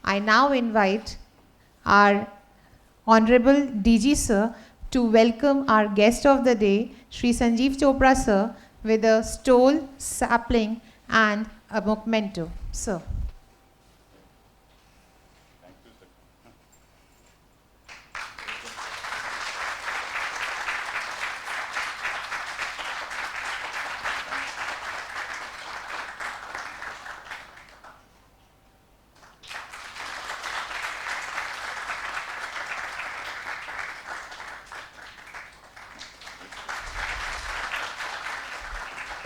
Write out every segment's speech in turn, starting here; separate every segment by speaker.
Speaker 1: I now invite our Honorable DG Sir to welcome our guest of the day, Shri Sanjeev Chopra Sir, with a stole, sapling and a memento. Sir.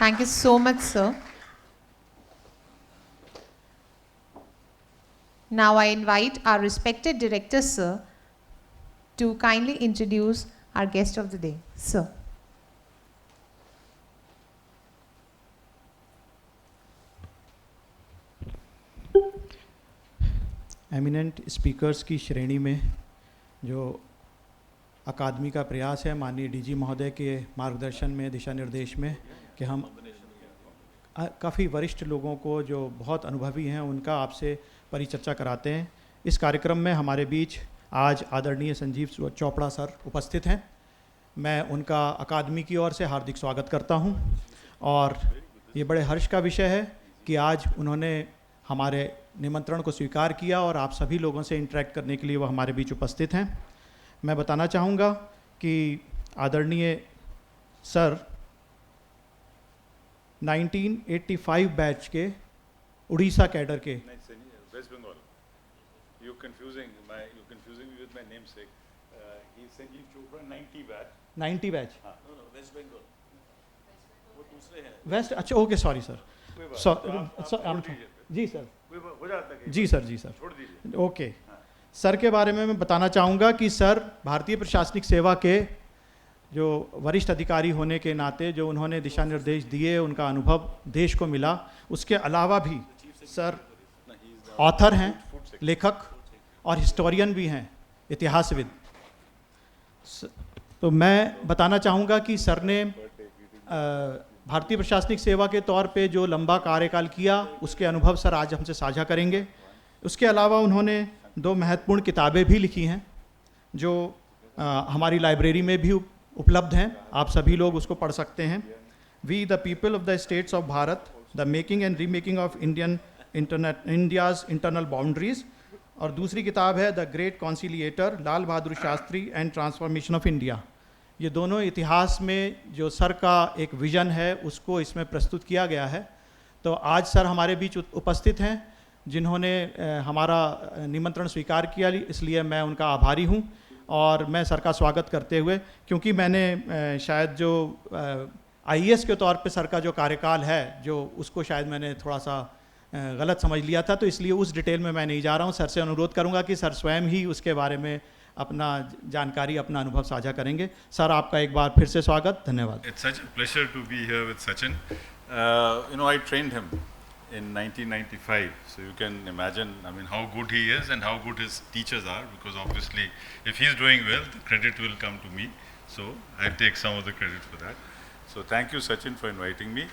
Speaker 1: Thank you so much, sir. Now I invite our respected director, sir, to kindly introduce our guest of the day. Sir.
Speaker 2: Eminent speakers की श्रेणी में जो अकादमी का प्रयास है माननीय DG महोदय के मार्गदर्शन में, दिशा निर्देश में, कि हम काफ़ी वरिष्ठ लोगों को जो बहुत अनुभवी हैं उनका आपसे परिचर्चा कराते हैं। इस कार्यक्रम में हमारे बीच आज आदरणीय संजीव चोपड़ा सर उपस्थित हैं। मैं उनका अकादमी की ओर से हार्दिक स्वागत करता हूं और ये बड़े हर्ष का विषय है कि आज उन्होंने हमारे निमंत्रण को स्वीकार किया और आप सभी लोगों से इंटरेक्ट करने के लिए वो हमारे बीच उपस्थित हैं। मैं बताना चाहूँगा कि आदरणीय सर 1985 बैच के उड़ीसा कैडर के
Speaker 3: West Bengal. You're confusing me with my namesake. He's Sanjeev Chopra 90 batch. हाँ, वेस्ट बंगाल। वो दूसरे हैं।
Speaker 2: वेस्ट, अच्छा ओके, सॉरी सर। जी सर,
Speaker 3: हो जाता है।
Speaker 2: जी सर, छोड़ दीजिए। ओके, सर के बारे में मैं बताना चाहूँगा कि सर भारतीय प्रशासनिक सेवा के जो वरिष्ठ अधिकारी होने के नाते जो उन्होंने दिशा निर्देश दिए, उनका अनुभव देश को मिला। उसके अलावा भी सर ऑथर हैं, लेखक और हिस्टोरियन भी हैं, इतिहासविद। तो मैं बताना चाहूँगा कि सर ने भारतीय प्रशासनिक सेवा के तौर पे जो लंबा कार्यकाल किया उसके अनुभव सर आज हमसे साझा करेंगे। उसके अलावा उन्होंने 2 महत्वपूर्ण किताबें भी लिखी हैं जो हमारी लाइब्रेरी में भी उपलब्ध हैं, आप सभी लोग उसको पढ़ सकते हैं। We the people of the states of Bharat, the making and remaking of India's internal boundaries, और दूसरी किताब है the great conciliator, Lal Bahadur Shastri and transformation of India. ये दोनों इतिहास में जो सर का एक विज़न है उसको इसमें प्रस्तुत किया गया है। तो आज सर हमारे बीच उपस्थित हैं जिन्होंने हमारा निमंत्रण स्वीकार किया, इसलिए मैं उनका आभारी हूँ। और मैं सर का स्वागत करते हुए, क्योंकि मैंने शायद जो आईएएस के तौर पे सर का जो कार्यकाल है जो उसको शायद मैंने थोड़ा सा गलत समझ लिया था, तो इसलिए उस डिटेल में मैं नहीं जा रहा हूँ। सर से अनुरोध करूँगा कि सर स्वयं ही उसके बारे में अपना जानकारी, अपना अनुभव साझा करेंगे। सर आपका एक बार फिर से स्वागत, धन्यवाद।
Speaker 3: It's such a pleasure to be here with Sachin. I trained him in 1995, so you can imagine, how good he is and how good his teachers are, because obviously if he's doing well, the credit will come to me. So I'll take some of the credit for that. So thank you, Sachin, for inviting me.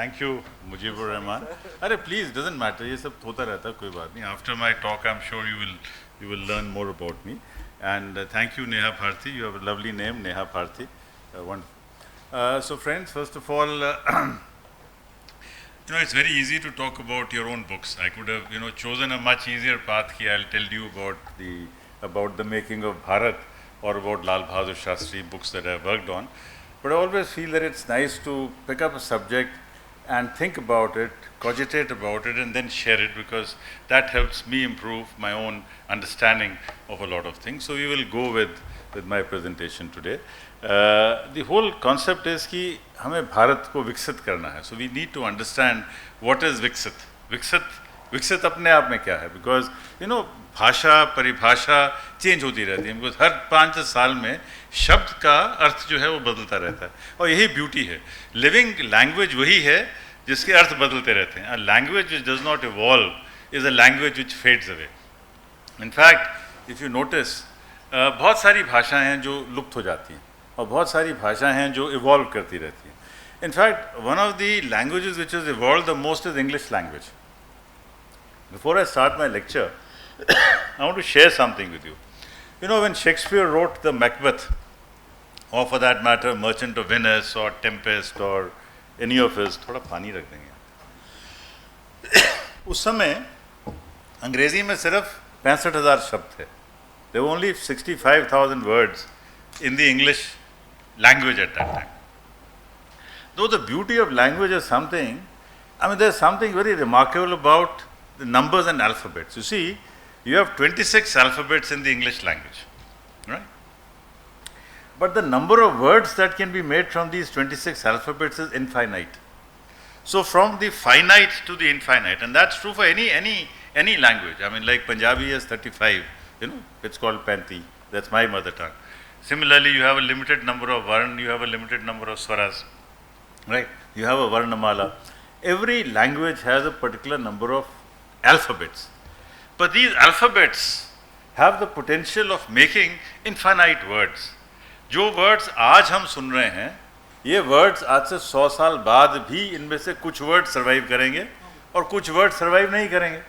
Speaker 3: Thank you, Mujibur Rahman. अरे please, doesn't matter, ये सब होता रहता है, कोई बात नहीं. After my talk, I'm sure you will learn more about me. And thank you, Neha Bharti. You have a lovely name, Neha Bharti. Wonderful. So friends, first of all, it's very easy to talk about your own books. I could have, chosen a much easier path here. I'll tell you about the making of Bharat or about Lal Bahadur Shastri books that I've worked on. But I always feel that it's nice to pick up a subject and think about it, cogitate about it, and then share it, because that helps me improve my own understanding of a lot of things. So we will go with my presentation today. The whole concept is कि हमें भारत को विकसित करना है. So we need to understand what is विकसित. विकसित अपने आप में क्या है, बिकॉज भाषा परिभाषा चेंज होती रहती है, बिकॉज हर 5 साल में शब्द का अर्थ जो है वो बदलता रहता है, और यही ब्यूटी है. लिविंग लैंग्वेज वही है जिसके अर्थ बदलते रहते हैं. A language which does not evolve is a language which fades away. In fact if you notice, बहुत सारी भाषाएं हैं जो लुप्त हो जाती हैं और बहुत सारी भाषाएं हैं जो इवॉल्व करती रहती हैं. In fact one of the languages which is evolve the most is English language. Before I start my lecture, I want to share something with you. You know, when Shakespeare wrote the Macbeth, or for that matter, Merchant of Venice or Tempest or any of his, थोड़ा पानी रख देंगे, उस समय अंग्रेजी में सिर्फ 65,000 शब्द थे. There were only 65,000 words in the English language at that time. Though the beauty of language is something, I mean, there's something very remarkable about the numbers and alphabets. You see, you have 26 alphabets in the English language, right? But the number of words that can be made from these 26 alphabets is infinite. So from the finite to the infinite, and that's true for any language. I mean, like Punjabi has 35, you know, it's called Panti. That's my mother tongue. Similarly, you have a limited number of varn, you have a limited number of swaras, right? You have a varnamala. Every language has a particular number of alphabets. But these alphabets have the potential of making infinite words. जो words आज हम सुन रहे हैं, ये words आज से 100 साल बाद भी इनमें से कुछ वर्ड सर्वाइव करेंगे और कुछ वर्ड सर्वाइव नहीं करेंगे.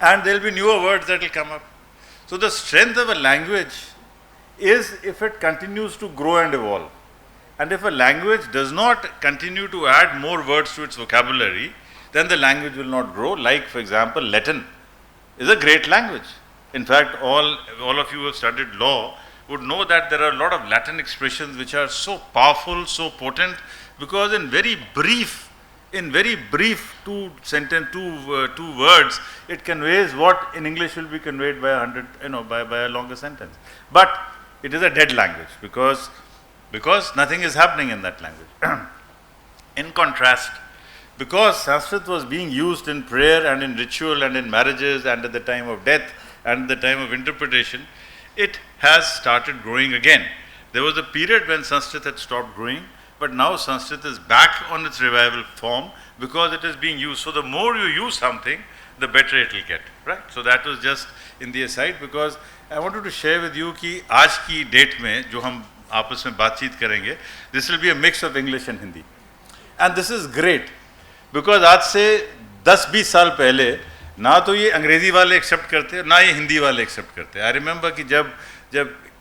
Speaker 3: And there will be newer words that will come up. So the strength of a language is if it continues to grow and evolve. And if a language does not continue to add more words to its vocabulary, then the language will not grow. Like, for example, Latin is a great language. In fact, all of you who have studied law would know that there are a lot of Latin expressions which are so powerful, so potent, because in very brief two words, it conveys what in English will be conveyed by 100, by a longer sentence. But it is a dead language because nothing is happening in that language. In contrast, because Sanskrit was being used in prayer and in ritual and in marriages and at the time of death and at the time of interpretation, it has started growing again. There was a period when Sanskrit had stopped growing, but now Sanskrit is back on its revival form because it is being used. So the more you use something, the better it will get, right? So that was just in the aside, because I wanted to share with you कि आज की date में जो हम आपस में बातचीत करेंगे, this will be a mix of English and Hindi. And this is great, because आज से 10-20 साल पहले ना तो ये अंग्रेजी वाले एक्सेप्ट करते ना ये हिंदी वाले एक्सेप्ट करते. आई रिमेंबर कि जब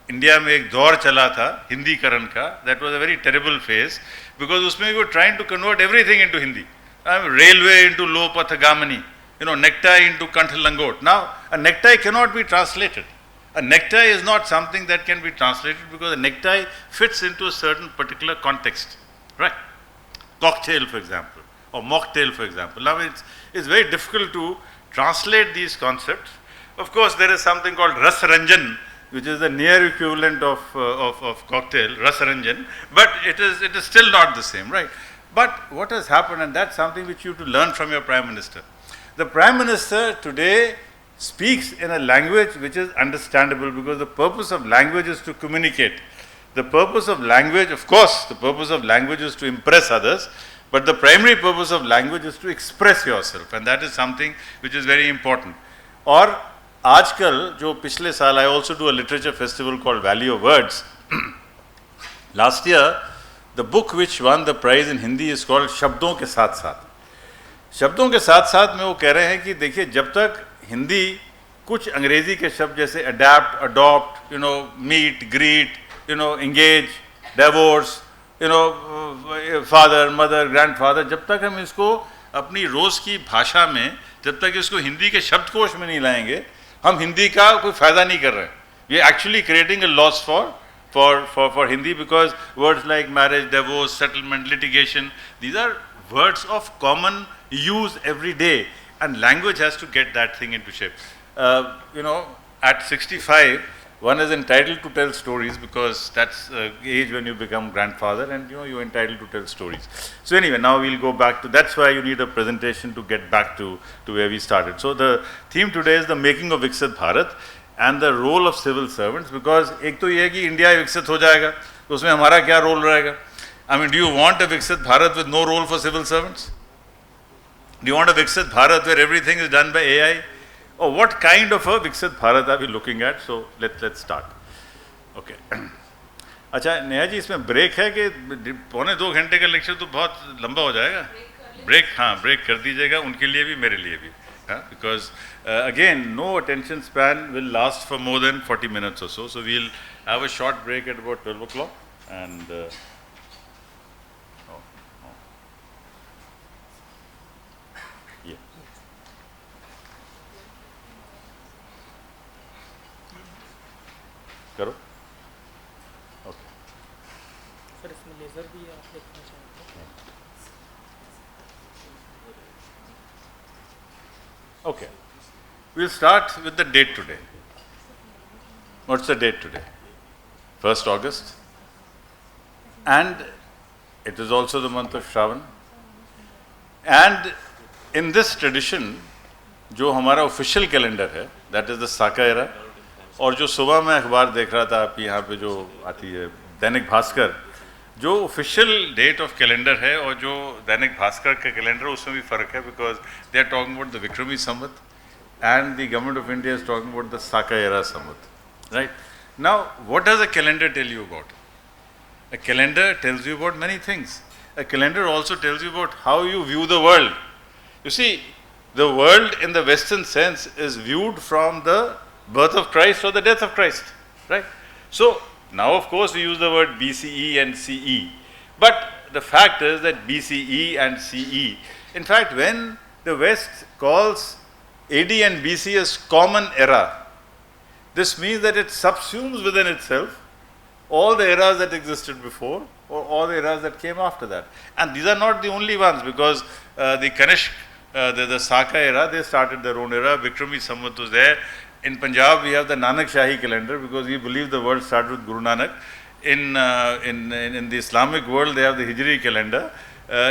Speaker 3: इंडिया में एक दौर चला था हिंदीकरण का, that was a very terrible phase, because उसमें we were trying to convert everything into Hindi. Railway into लो पथगामिनी, necktie into कंठ लंगोट. Now a necktie can not be translated. A necktie is not something that can be translated because a necktie fits into a certain particular context, right? Cocktail, for example, or mocktail, for example. Now it's very difficult to translate these concepts. Of course, there is something called Ras Ranjan, which is the near equivalent of cocktail, Ras Ranjan, but it is still not the same, right? But what has happened, and that's something which you have to learn from your Prime Minister. The Prime Minister today speaks in a language which is understandable, because the purpose of language is to communicate. The purpose of language, of course, the purpose of language is to impress others, but the primary purpose of language is to express yourself, and that is something which is very important. और आजकल जो पिछले साल, I also do a literature festival called Valley of Words. Last year, the book which won the prize in Hindi is called शब्दों के साथ साथ. शब्दों के साथ साथ में वो कह रहे हैं कि देखिए, जब तक हिंदी कुछ अंग्रेजी के शब्द जैसे adapt, adopt, meet, greet, engage, divorce, father, mother, grandfather, जब तक हम इसको अपनी रोज़ की भाषा में, जब तक इसको हिंदी के शब्दकोश में नहीं लाएंगे, हम हिंदी का कोई फ़ायदा नहीं कर रहे हैं. We are actually creating a loss for Hindi, because words like marriage, divorce, settlement, litigation, these are words of common use every day, and language has to get that thing into shape. At 65, one is entitled to tell stories, because that's the age when you become grandfather, and you're entitled to tell stories. So anyway, now we'll go back to, that's why you need a presentation to get back to where we started. So the theme today is the making of Viksit Bharat and the role of civil servants, because एक तो ये है कि India विकसित हो जाएगा, तो उसमें हमारा क्या रोल रहेगा? I mean, do you want a Viksit Bharat with no role for civil servants? Do you want a Viksit Bharat where everything is done by AI? Or what kind of a Viksit Bharat are we looking at? So let's start. Okay. अच्छा नेहा जी, इसमें break है कि 1.25 घंटे का lecture तो बहुत लंबा हो जाएगा? ब्रेक, हाँ, ब्रेक कर दीजिएगा, उनके लिए भी मेरे लिए भी. because again, no attention span will last for more than 40 minutes or so. So we'll have a short break at about 12 o'clock and yeah. करो ओके
Speaker 4: सर इसमें लेज़र भी आप देखना चाहेंगे
Speaker 3: Okay. We'll start with the date today. What's the date today? 1st August. And it is also the month of Shravan. And in this tradition, जो हमारा official calendar है, that is the Saka era, और जो सुबह मैं अखबार देख रहा था आपकी यहाँ पे जो आती है दैनिक भास्कर, जो ऑफिशियल डेट ऑफ कैलेंडर है और जो दैनिक भास्कर का कैलेंडर है उसमें भी फ़र्क है because they are talking about the Vikrami Samvat and the government of India is talking about the Saka era Samvat right now what does a calendar tell you about a calendar tells you about many things a calendar also tells you about how you view the world you see the world in the western sense is viewed from the birth of Christ or the death of Christ, right? So now of course we use the word BCE and CE, but the fact is that BCE and CE, in fact when the West calls AD and BC as common era, this means that it subsumes within itself all the eras that existed before or all the eras that came after that. And these are not the only ones because the Kanishk, the Saka era, they started their own era. Vikrami Samvat was there. In Punjab, we have the Nanak Shahi calendar because we believe the world started with Guru Nanak. In the Islamic world, they have the Hijri calendar.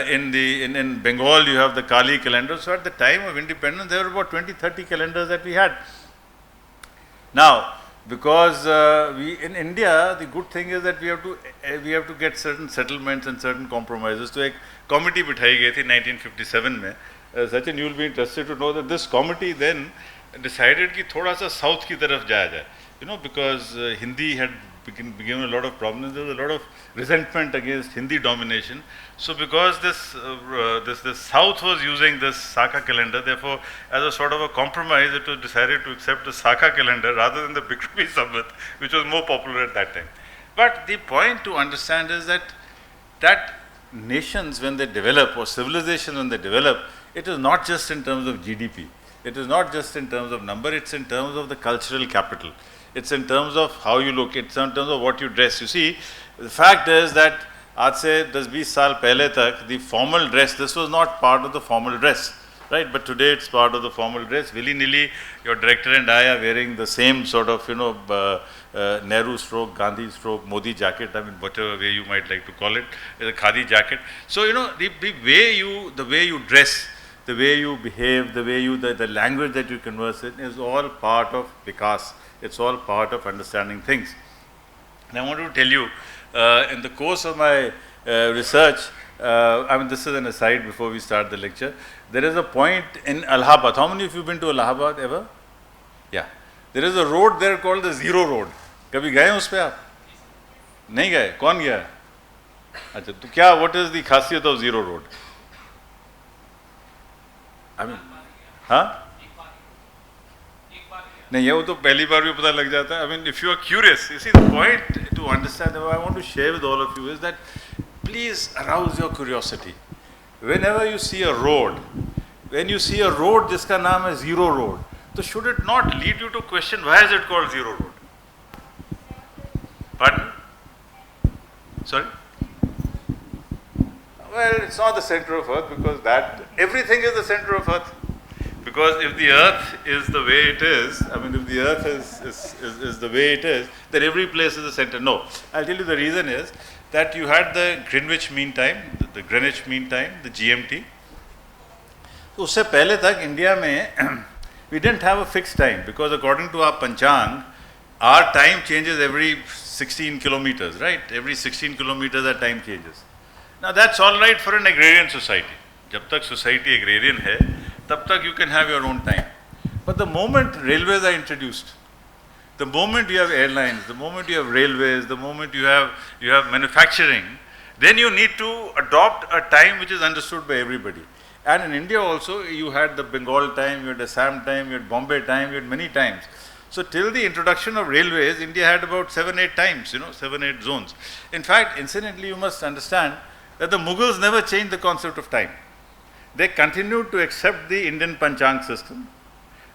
Speaker 3: In Bengal, you have the Kali calendar. So at the time of independence, there were about 20-30 calendars that we had. Now, because in India, the good thing is that we have to get certain settlements and certain compromises. So, एक committee बिठाई गई थी 1957 में. Sachin, you will be interested to know that this committee then decided कि थोड़ा सा south की तरफ जाया जाए, you know, because Hindi had become a lot of problems. There was a lot of resentment against Hindi domination. So because this South was using this Saka calendar, therefore as a sort of a compromise, it was decided to accept the Saka calendar rather than the Bikrami Samvat, which was more popular at that time. But the point to understand is that nations when they develop or civilizations when they develop, it is not just in terms of GDP. It is not just in terms of number, it's in terms of the cultural capital. It's in terms of how you look, it's in terms of what you dress. You see, the fact is that आज से 10-20 साल पहले तक the formal dress, this was not part of the formal dress, right? But today it's part of the formal dress. Willy-nilly, your director and I are wearing the same sort of, Nehru stroke, Gandhi stroke, Modi jacket, I mean, whatever way you might like to call it, a khadi jacket. So, the way you dress, the way you behave, the language that you converse in is all part of Vikas. It's all part of understanding things. And I want to tell you, in the course of my research, this is an aside before we start the lecture. There is a point in Allahabad. How many of you have been to Allahabad ever? Yeah. There is a road there called the Zero Road. कभी गए उस पे आप? नहीं गए? कौन गया? अच्छा, तो क्या? What is the खासियत of Zero Road? हाँ? नहीं, ये वो तो पहली बार भी पता लग जाता है. If you are curious, you see the point to understand, I want to share with all of you is that please arouse your curiosity. Whenever you see a road, when you see a road जिसका नाम है Zero Road, so should it not lead you to question why is it called Zero Road? Pardon? Sorry? Well, it's not the center of Earth because everything is the center of Earth. Because if the Earth is the way it is, if the Earth is the way it is, then every place is the center. No, I'll tell you the reason is that you had the Greenwich Mean Time, the Greenwich Mean Time, the GMT. So उससे पहले तक India में we didn't have a fixed time because according to our Panchang, our time changes every 16 kilometers, right? Every 16 kilometers our time changes. Now that's all right for an agrarian society. जब तक society agrarian है, तब तक you can have your own time. But the moment railways are introduced, the moment you have airlines, the moment you have railways, the moment you have manufacturing, then you need to adopt a time which is understood by everybody. And in India also, you had the Bengal time, you had Assam time, you had Bombay time, you had many times. So till the introduction of railways, India had about 7-8 times, 7-8 zones. In fact, incidentally, you must understand that the Mughals never changed the concept of time. They continued to accept the Indian Panchang system,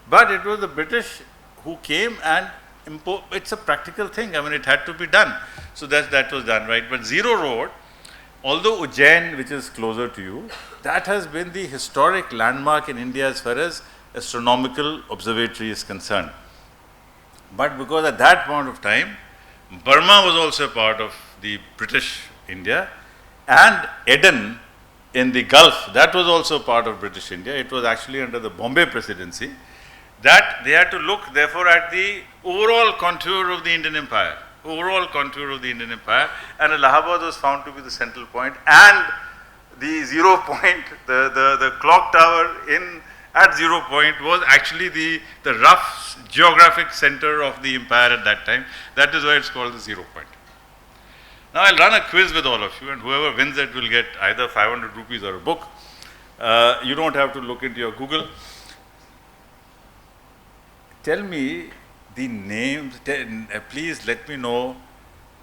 Speaker 3: but it was the British who came and imposed. It's a practical thing. I mean, it had to be done. So that was done, right? But Zero Road, although Ujjain, which is closer to you, that has been the historic landmark in India as far as astronomical observatory is concerned. But because at that point of time, Burma was also a part of the British India, and Aden in the Gulf, that was also part of British India. It was actually under the Bombay Presidency, that they had to look therefore at the overall contour of the Indian Empire. And Allahabad was found to be the central point, and the 0 point, the clock tower at 0 point was actually the rough geographic center of the empire at that time. That is why it's called the 0 point. Now I'll run a quiz with all of you, and whoever wins it will get either 500 rupees or a book. You don't have to look into your Google. Tell me the names, please let me know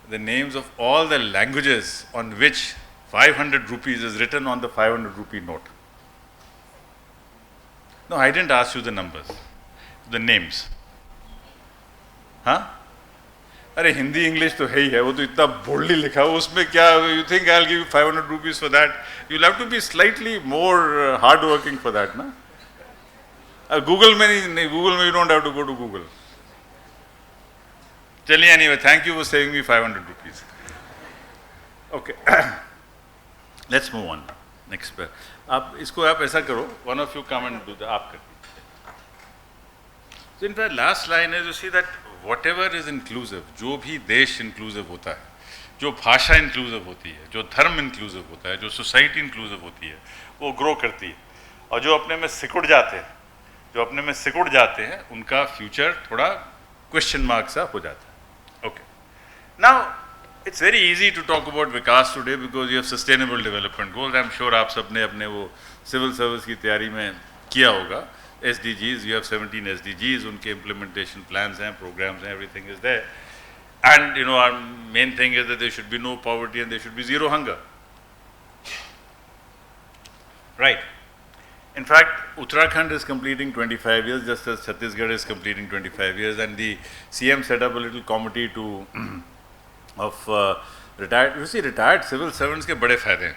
Speaker 3: the names of all the languages on which 500 rupees is written on the 500 rupee note. No, I didn't ask you the numbers, the names. Huh? अरे Hindi English तो है ही है, वो तो इतना boldly लिखा है, उसमें क्या, you think I'll give you 500 rupees for that? You'll have to be slightly more hard working for that, na? Google में you don't have to go to Google. चलिए, anyway, thank you for saving me 500 rupees. Okay, let's move on. Next पे आप इसको आप ऐसा करो, one of you come and do the आप कर. So in fact, last line is you see that whatever is inclusive, जो भी देश inclusive होता है, जो भाषा inclusive होती है, जो धर्म inclusive होता है, जो society inclusive होती है, वो grow करती है. और जो अपने में सिकुड़ जाते हैं, उनका future थोड़ा question mark सा हो जाता है. Okay. Now, it's very easy to talk about Vikas today because you have sustainable development goals. I'm sure आप सबने अपने वो civil service की तैयारी में किया होगा. SDGs, you have 17 SDGs, उनके implementation plans हैं, programs हैं, everything is there. And our main thing is that there should be no poverty and there should be zero hunger. Right. In fact, Uttarakhand is completing 25 years, just as Chhattisgarh is completing 25 years, and the CM set up a little committee of retired. You see, retired civil servants के बड़े फायदे हैं.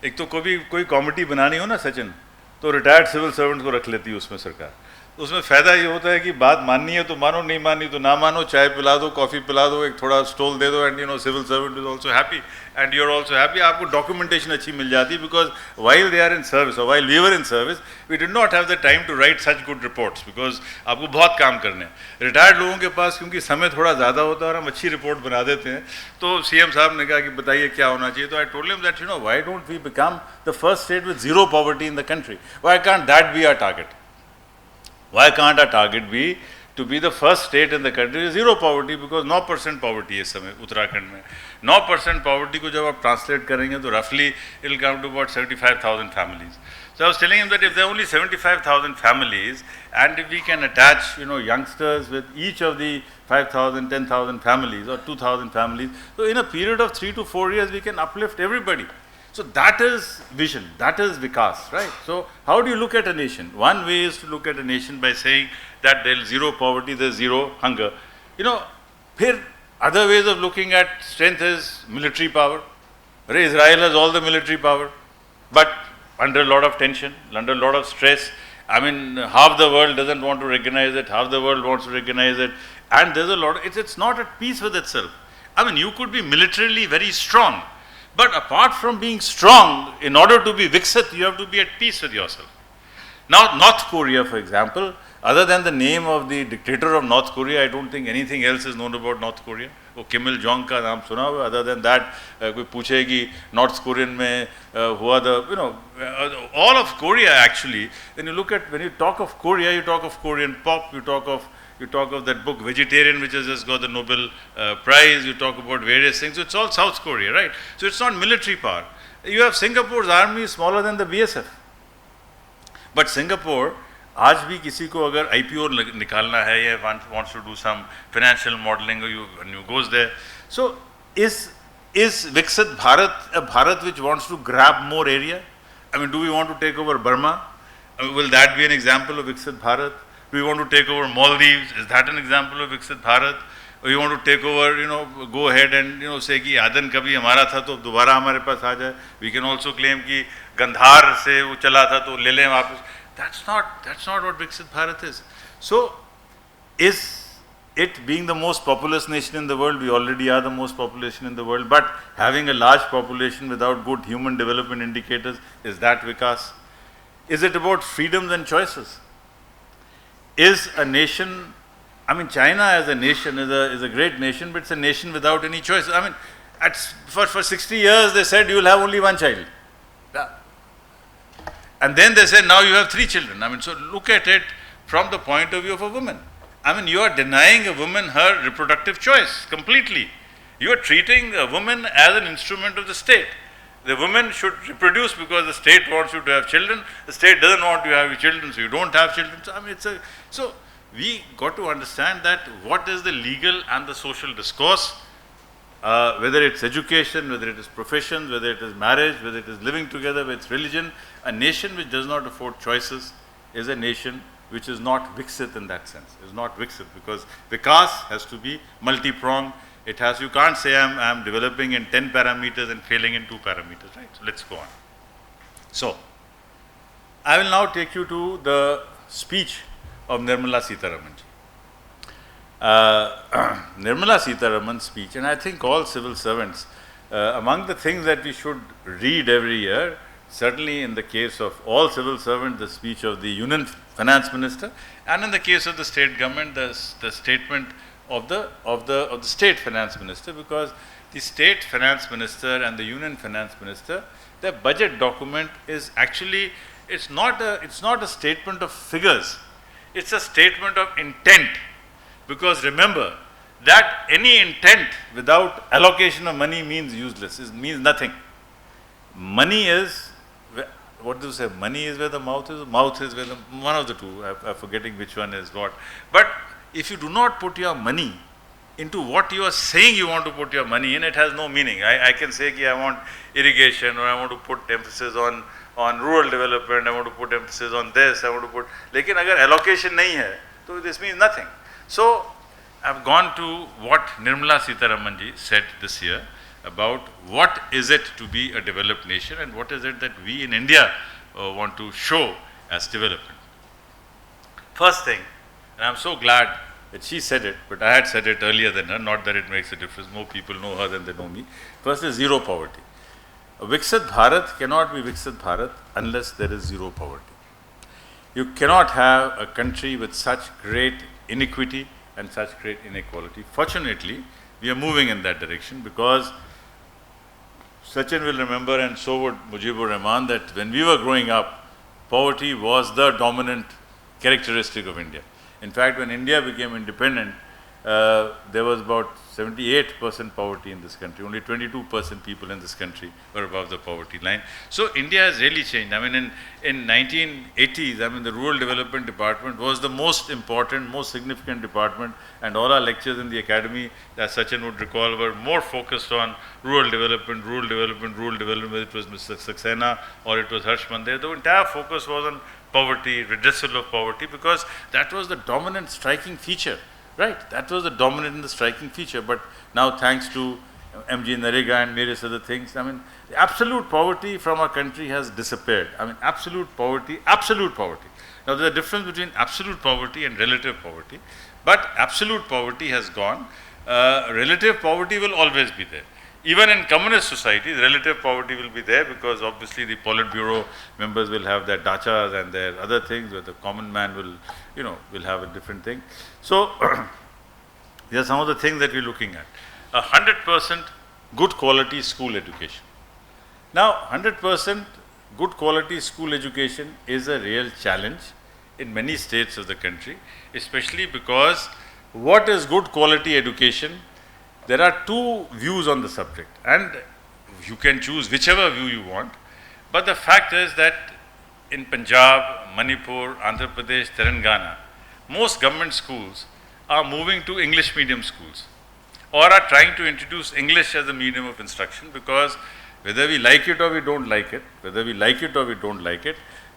Speaker 3: एक तो कोई committee बनानी हो ना सचिन, तो रिटायर्ड सिविल सर्वेंट को रख लेती है उसमें सरकार. तो उसमें फ़ायदा ये होता है कि बात माननी है तो मानो, नहीं माननी तो ना मानो, चाय पिला दो, कॉफ़ी पिला दो, एक थोड़ा स्टॉल दे दो, and civil servant is also happy and you are also happy. आपको डॉक्यूमेंटेशन अच्छी मिल जाती है because while they are in service और while we were in service we did not have the time to write such good reports because आपको बहुत काम करने हैं. रिटायर्ड लोगों के पास क्योंकि समय थोड़ा ज़्यादा होता है और हम अच्छी रिपोर्ट बना देते हैं. तो CM साहब ने कहा कि बताइए क्या होना चाहिए. तो I told him that why don't we become the first state with zero poverty in the country. Why can't that be our target? Why can't our target be to be the first state in the country with zero poverty? Because 9% poverty है इस समय उत्तराखंड में. 9% poverty को जब आप translate करेंगे तो roughly it will come to about 75,000 families. So I was telling him that if there are only 75,000 families and if we can attach youngsters with each of the 5,000, 10,000 families or 2,000 families, so in a period of 3 to 4 years we can uplift everybody. So that is vision, that is Vikas, right? So how do you look at a nation? One way is to look at a nation by saying that there is zero poverty, there is zero hunger. Other ways of looking at strength is military power. Israel has all the military power, but under a lot of tension, under a lot of stress. I mean, half the world doesn't want to recognize it, half the world wants to recognize it, and there's a lot, it's not at peace with itself. I mean, you could be militarily very strong, but apart from being strong, in order to be Viksit, you have to be at peace with yourself. Now, North Korea, for example, other than the name of the dictator of North Korea, I don't think anything else is known about North Korea. वो Kim Il Jong का नाम सुना हुआ. Other than that, कोई पूछे कि North Korean में हुआ all of Korea actually. When you talk of Korea, you talk of Korean pop, you talk of that book Vegetarian, which has just got the Nobel Prize. You talk about various things. So it's all South Korea, right? So it's not military power. You have Singapore's army smaller than the BSF. But Singapore, आज भी किसी को अगर IPO निकालना है या wants to do some financial modeling, or you goes there. So is Viksit Bharat a Bharat which wants to grab more area? I mean, do we want to take over Burma? Will that be an example of Viksit Bharat? Do we want to take over Maldives? Is that an example of Viksit Bharat? Or you want to take over, go ahead and, say कि आदन कभी हमारा था तो दोबारा हमारे पास आ जाए. We can also claim कि गंधार से वो चला था तो ले लें वापस. That's not what Viksit Bharat is. So, is it being the most populous nation in the world? We already are the most population in the world, but having a large population without good human development indicators, is that Vikas? Is it about freedoms and choices? Is a nation, I mean, China as a nation is a great nation, but it's a nation without any choice. I mean, for 60 years they said you will have only one child. Yeah. And then they say now you have 3 children. I mean, so look at it from the point of view of a woman. I mean, you are denying a woman her reproductive choice completely. You are treating a woman as an instrument of the state. The woman should reproduce because the state wants you to have children. The state doesn't want you to have children, so you don't have children. So, I mean, so we got to understand that what is the legal and the social discourse, whether it's education, whether it is professions, whether it is marriage, whether it is living together, whether it's religion. A nation which does not afford choices is a nation which is not Viksit in that sense. Is not Viksit, because Vikas has to be multi-pronged. It has, you can't say I'm developing in 10 parameters and failing in 2 parameters, right? So let's go on. So, I will now take you to the speech of Nirmala Sitharaman ji. Nirmala Sitharaman's speech, and I think all civil servants, among the things that we should read every year, certainly in the case of all civil servants, the speech of the Union Finance Minister, and in the case of the state government, the statement of the state finance minister, because the state finance minister and the Union Finance Minister, their budget document is actually, it's not a statement of figures, it's a statement of intent. Because remember that any intent without allocation of money means useless, means nothing. Money is, what do you say, money is where the mouth is where the, one of the two, I'm forgetting which one is what. But if you do not put your money into what you are saying you want to put your money in, it has no meaning. I can say I want irrigation, or I want to put emphasis on rural development, I want to put emphasis on this, I want to put, lekin agar allocation nahi hai, so this means nothing. So, I've gone to what Nirmala Sitharaman ji said this year about what is it to be a developed nation and what is it that we in India want to show as development. First thing, and I'm so glad that she said it, but I had said it earlier than her, not that it makes a difference, more people know her than they know me. First is zero poverty. A Viksit Bharat cannot be Viksit Bharat unless there is zero poverty. You cannot have a country with such great inequity and such great inequality. Fortunately, we are moving in that direction, because Sachin will remember, and so would Mujibur Rahman, that when we were growing up, poverty was the dominant characteristic of India. In fact, when India became independent, there was about 78% poverty in this country. Only 22% people in this country were above the poverty line. So India has really changed. I mean, in 1980s, I mean, the Rural Development Department was the most important, most significant department, and all our lectures in the academy, as Sachin would recall, were more focused on rural development, whether it was Mr. Saxena or it was Harsh Mandar. The entire focus was on poverty, redressal of poverty, because that was the dominant striking feature. Right, that was the dominant and the striking feature. But now, thanks to MG Narega and various other things, I mean, the absolute poverty from our country has disappeared. I mean, absolute poverty. Now, there's a difference between absolute poverty and relative poverty. But absolute poverty has gone. Relative poverty will always be there. Even in communist societies, relative poverty will be there, because obviously the Politburo members will have their dachas and their other things, where the common man will, will have a different thing. So, these are some of the things that we're looking at. 100% good quality school education. Now, 100% good quality school education is a real challenge in many states of the country, especially because what is good quality education? There are two views on the subject, and you can choose whichever view you want, but the fact is that in Punjab, Manipur, Andhra Pradesh, Telangana, most government schools are moving to English medium schools or are trying to introduce English as a medium of instruction, because whether we like it or we don't like it,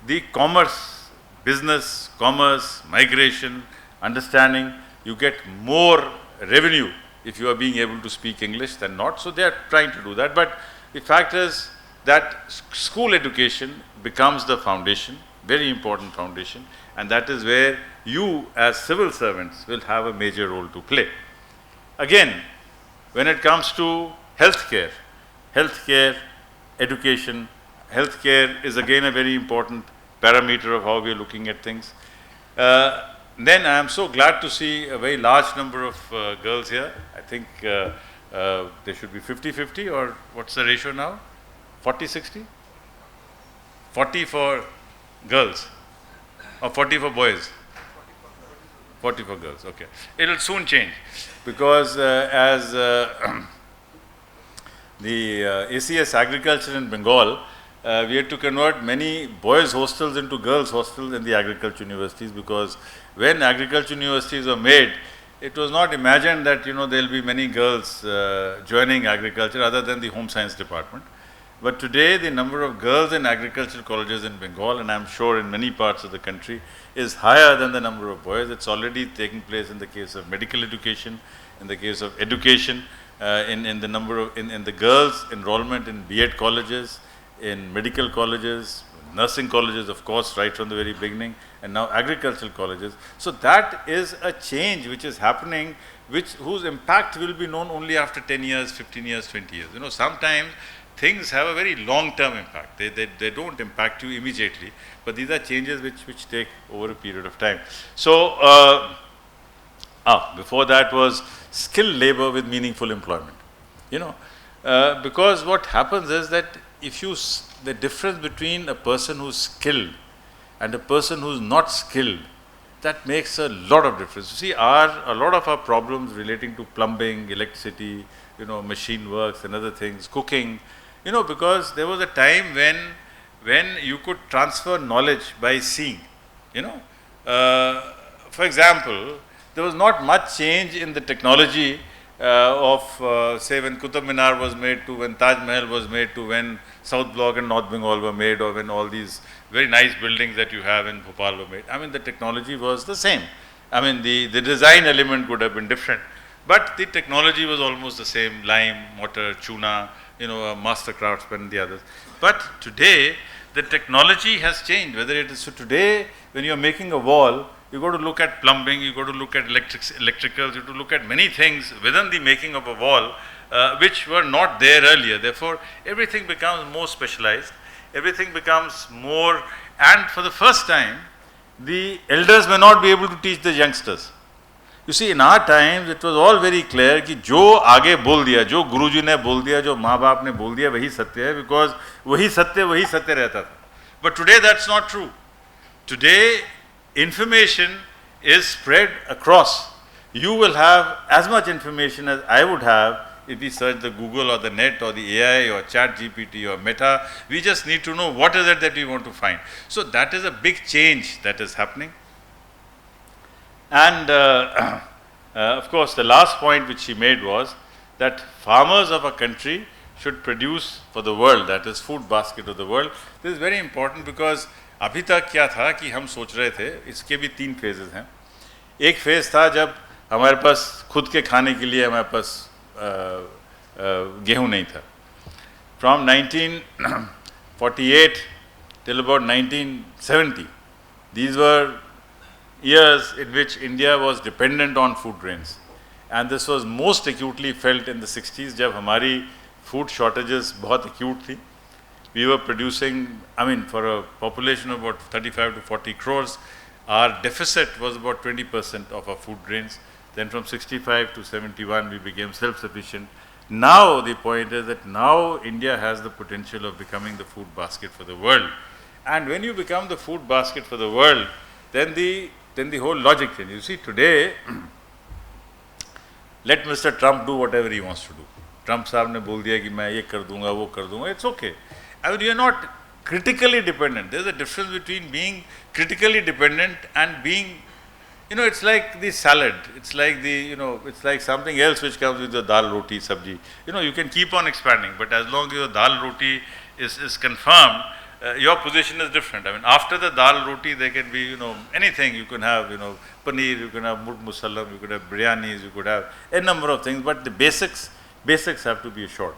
Speaker 3: the commerce, business, commerce, migration, understanding, you get more revenue if you are being able to speak English than not. So they are trying to do that. But the fact is that school education becomes the foundation, very important foundation, and that is where you as civil servants will have a major role to play. Again, when it comes to healthcare, education, healthcare is again a very important parameter of how we are looking at things. Then I am so glad to see a very large number of girls here. I think there should be 50-50, or what's the ratio now? 40-60? 40 for girls or 40 for boys? 40 for girls, okay. It will soon change, because as the ACS Agriculture in Bengal, we had to convert many boys' hostels into girls' hostels in the agriculture universities, because when agriculture universities were made, it was not imagined that, there will be many girls joining agriculture other than the home science department. But today, the number of girls in agricultural colleges in Bengal, and I'm sure in many parts of the country, is higher than the number of boys. It's already taking place in the case of medical education, in the case of education, in the number of, in the girls' enrollment in B.Ed colleges, in medical colleges, nursing colleges, of course, right from the very beginning, and now agricultural colleges. So that is a change which is happening, whose impact will be known only after 10 years, 15 years, 20 years. Sometimes things have a very long-term impact. They don't impact you immediately, but these are changes which take over a period of time. So, before that was skilled labor with meaningful employment. Because what happens is that the difference between a person who's skilled and a person who's not skilled, that makes a lot of difference. You see, a lot of our problems relating to plumbing, electricity, machine works and other things, cooking, because there was a time when you could transfer knowledge by seeing, For example, there was not much change in the technology say when Qutub Minar was made to when Taj Mahal was made to when South Block and North Bengal were made, or when all these very nice buildings that you have in Bhopal were made. I mean, the technology was the same. I mean, the design element could have been different, but the technology was almost the same: lime, mortar, chuna, a master craftsman and the others. But today, the technology has changed. Whether it is, so today, when you are making a wall, you got to look at plumbing, you got to look at electricals, you have to look at many things within the making of a wall, which were not there earlier. Therefore, everything becomes more specialized, everything becomes more, and for the first time, the elders may not be able to teach the youngsters. You see, in our times, it was all very clear कि जो आगे बोल दिया, जो गुरुजी ने बोल दिया, जो माँ बाप ने बोल दिया, वही सत्य है, because वही सत्य रहता था. But today that's not true. Today, information is spread across. You will have as much information as I would have if we search the Google or the net or the AI or ChatGPT or Meta. We just need to know what is it that we want to find. So that is a big change that is happening. And of course, the last point which he made was that farmers of a country should produce for the world, that is food basket of the world. This is very important because अभी तक क्या था कि हम सोच रहे थे, इसके भी 3 फेजेस हैं. एक फेज था जब हमारे पास खुद के खाने के लिए हमारे पास गेहूं नहीं था. From 1948 till about 1970, these were years in which India was dependent on food grains, and this was most acutely felt in the 60s जब हमारी food shortages बहुत acute थी. We were producing, for a population of about 35 to 40 crores, our deficit was about 20% of our food grains. Then from 65 to 71, we became self-sufficient. Now the point is that now India has the potential of becoming the food basket for the world. And when you become the food basket for the world, then the whole logic changes. You see, today, let Mr. Trump do whatever he wants to do. Trump साहब ने बोल दिया कि मैं ये कर दूंगा, वो कर दूंगा. It's okay. You are not critically dependent. There's a difference between being critically dependent and being, it's like the salad. It's like it's like something else which comes with the dal, roti, sabji. You can keep on expanding, but as long as your dal, roti is confirmed, your position is different. I mean, after the dal, roti, there can be, anything. You can have, paneer, you can have musallam, you could have biryanis, you could have a number of things, but the basics have to be assured.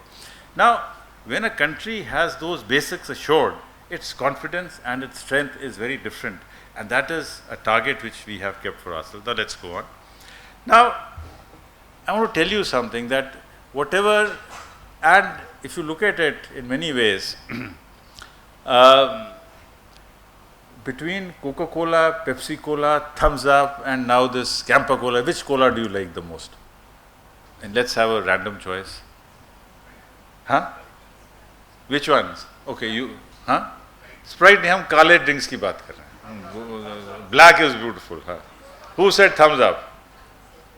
Speaker 3: Now, when a country has those basics assured, its confidence and its strength is very different. And that is a target which we have kept for ourselves. Now, let's go on. Now, I want to tell you something that whatever, and if you look at it in many ways, between Coca-Cola, Pepsi-Cola, Thumbs Up, and now this Campa Cola, which cola do you like the most? And let's have a random choice. Huh? Which ones? Okay, you, huh? Sprite नहीं, हम काले drinks की बात कर रहे हैं. Black is beautiful. Huh? Who said Thumbs Up?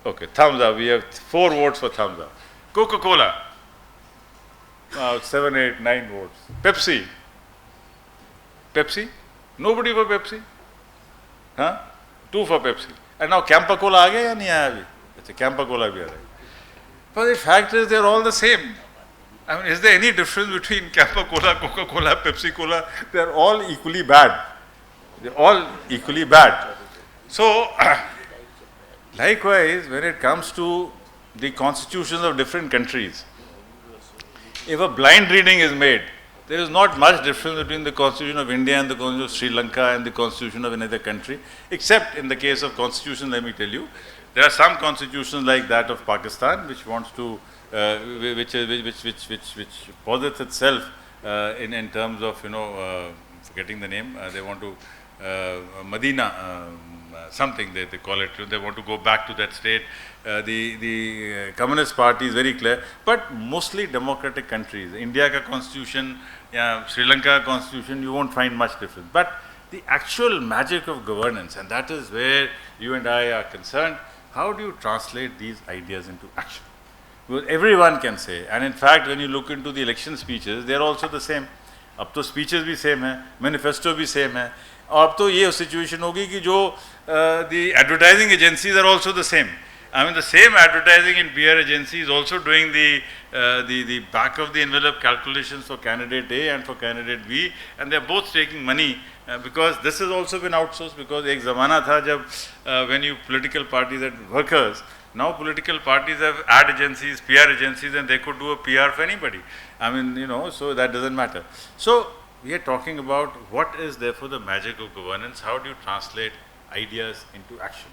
Speaker 3: Okay, Thumbs Up. We have 4 votes for Thumbs Up. Coca-Cola. 7, 8, 9 votes. Pepsi. Pepsi? Nobody for Pepsi? Huh? 2 for Pepsi. And now Campa Cola आ गया या नहीं आया अभी? अच्छा, Campa Cola भी आ रहा है. But the fact is, they are all the same. I mean, is there any difference between Campa Cola, Coca-Cola, Pepsi Cola? They are all equally bad. They are all equally bad. So, likewise, when it comes to the constitutions of different countries, if a blind reading is made, there is not much difference between the constitution of India and the constitution of Sri Lanka and the constitution of another country, except in the case of constitution, let me tell you, there are some constitutions like that of Pakistan which wants to, which posits itself in terms of, forgetting the name, they want to, Medina, something they call it, they want to go back to that state. The Communist Party is very clear, but mostly democratic countries, India ka constitution, Sri Lanka constitution, you won't find much difference. But the actual magic of governance, and that is where you and I are concerned, how do you translate these ideas into action? Because everyone can say, and in fact, when you look into the election speeches, they are also the same. अब तो speeches भी same है, manifesto भी same है, और अब तो ये situation होगी कि जो the advertising agencies are also the same. I mean, the same advertising in PR agency is also doing the back of the envelope calculations for candidate A and for candidate B, and they are both taking money because this has also been outsourced. Because एक ज़माना था जब when you political parties had workers, now political parties have ad agencies, PR agencies, and they could do a PR for anybody. I mean, so that doesn't matter. So we are talking about what is therefore the magic of governance. How do you translate ideas into action?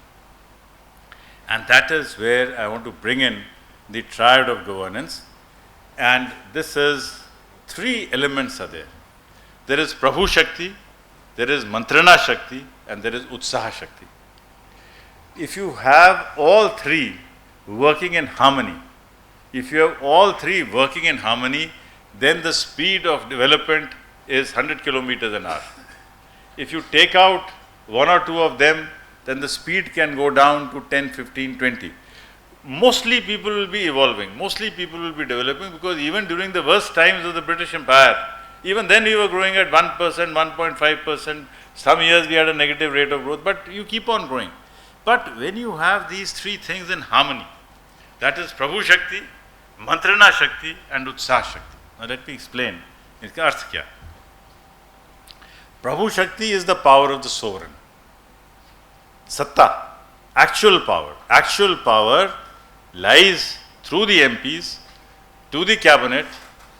Speaker 3: And that is where I want to bring in the triad of governance. And this is 3 elements are there. There is Prabhu Shakti, there is Mantrana Shakti, and there is Utsaha Shakti. If you have all 3 working in harmony, if you have all 3 working in harmony, then the speed of development is 100 kilometers an hour. If you take out 1 or 2 of them, then the speed can go down to 10, 15, 20. Mostly people will be evolving, mostly people will be developing, because even during the worst times of the British Empire, even then we were growing at 1%, 1.5%. Some years we had a negative rate of growth, but you keep on growing. But when you have these 3 things in harmony, that is Prabhu Shakti, Mantrana Shakti, and Utsaha Shakti. Now let me explain. Iska arth kya? Prabhu Shakti is the power of the sovereign. Satta, actual power. Actual power lies through the MPs to the cabinet,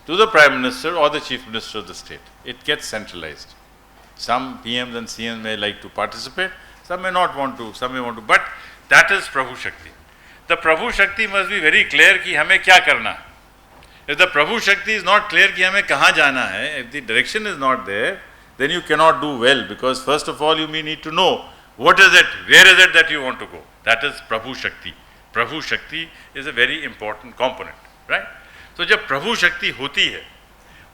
Speaker 3: to the Prime Minister or the Chief Minister of the state. It gets centralized. Some PMs and CMs may like to participate, some may not want to, some may want to, but that is Prabhu Shakti. The Prabhu Shakti must be very clear कि हमें क्या करना है. If the Prabhu Shakti is not clear कि हमें कहाँ जाना है, if the direction is not there, then you cannot do well, because first of all you may need to know what is it, where is it that you want to go. That is Prabhu Shakti. Prabhu Shakti is a very important component, right? So जब Prabhu Shakti होती है,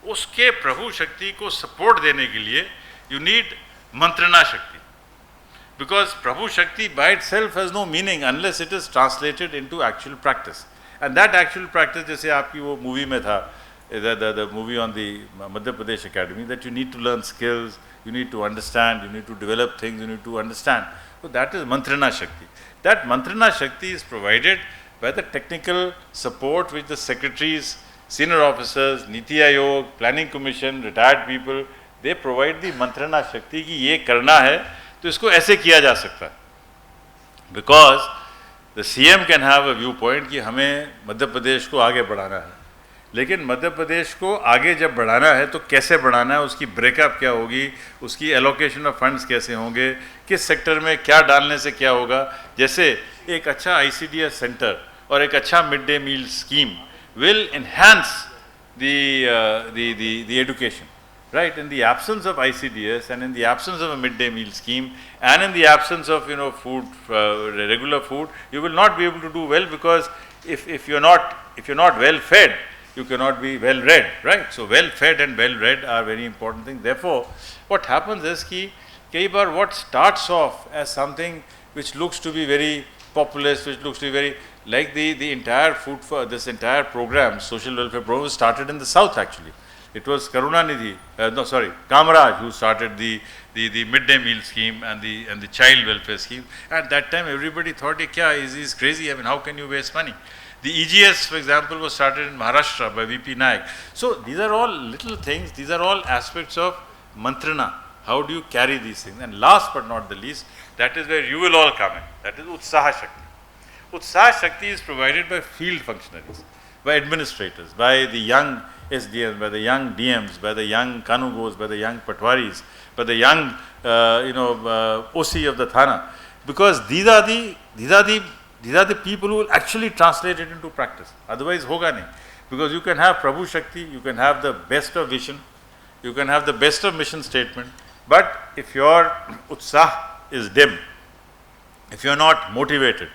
Speaker 3: उसके Prabhu Shakti को support देने के लिए you need Mantrana Shakti. Because Prabhu Shakti by itself has no meaning unless it is translated into actual practice. And that actual practice, जैसे आपकी वो movie में था, the movie on the Madhya Pradesh Academy, that you need to learn skills, you need to understand, you need to develop things, you need to understand. So that is Mantrana Shakti. That Mantrana Shakti is provided by the technical support which the secretaries, senior officers, Niti Aayog, Planning Commission, retired people, they provide the Mantrana Shakti कि ये करना है तो इसको ऐसे किया जा सकता है. Because the CM can have a viewpoint कि हमें मध्य प्रदेश को आगे बढ़ाना है, लेकिन मध्य प्रदेश को आगे जब बढ़ाना है तो कैसे बढ़ाना है, उसकी ब्रेकअप क्या होगी, उसकी एलोकेशन ऑफ फंड्स कैसे होंगे, किस सेक्टर में क्या डालने से क्या होगा. जैसे एक अच्छा ICDS सेंटर और एक अच्छा mid day meal scheme will enhance the education, right? In the absence of ICDS and in the absence of a midday meal scheme and in the absence of food, regular food, you will not be able to do well, because if you're not well fed, you cannot be well read, right? So well fed and well read are very important things. Therefore, what happens is कि कई बार what starts off as something which looks to be very populist, which looks to be very like the entire food for this entire program, social welfare program, started in the south actually. It was Karunanidhi, Kamaraj, who started the midday meal scheme and the child welfare scheme. At that time, everybody thought, "Kya is crazy? I mean, how can you waste money?" The EGS, for example, was started in Maharashtra by VP Naik. So these are all little things. These are all aspects of mantrana. How do you carry these things? And last but not the least, that is where you will all come in. That is Utsaha Shakti. Utsaha Shakti is provided by field functionaries, by administrators, by the young SDMs, by the young DMs, by the young Kanugos, by the young Patwaris, by the young OC of the Thana, because these are the people who will actually translate it into practice. Otherwise, hoga nahi. Because you can have Prabhu Shakti, you can have the best of vision, you can have the best of mission statement, but if your utsah is dim, if you are not motivated,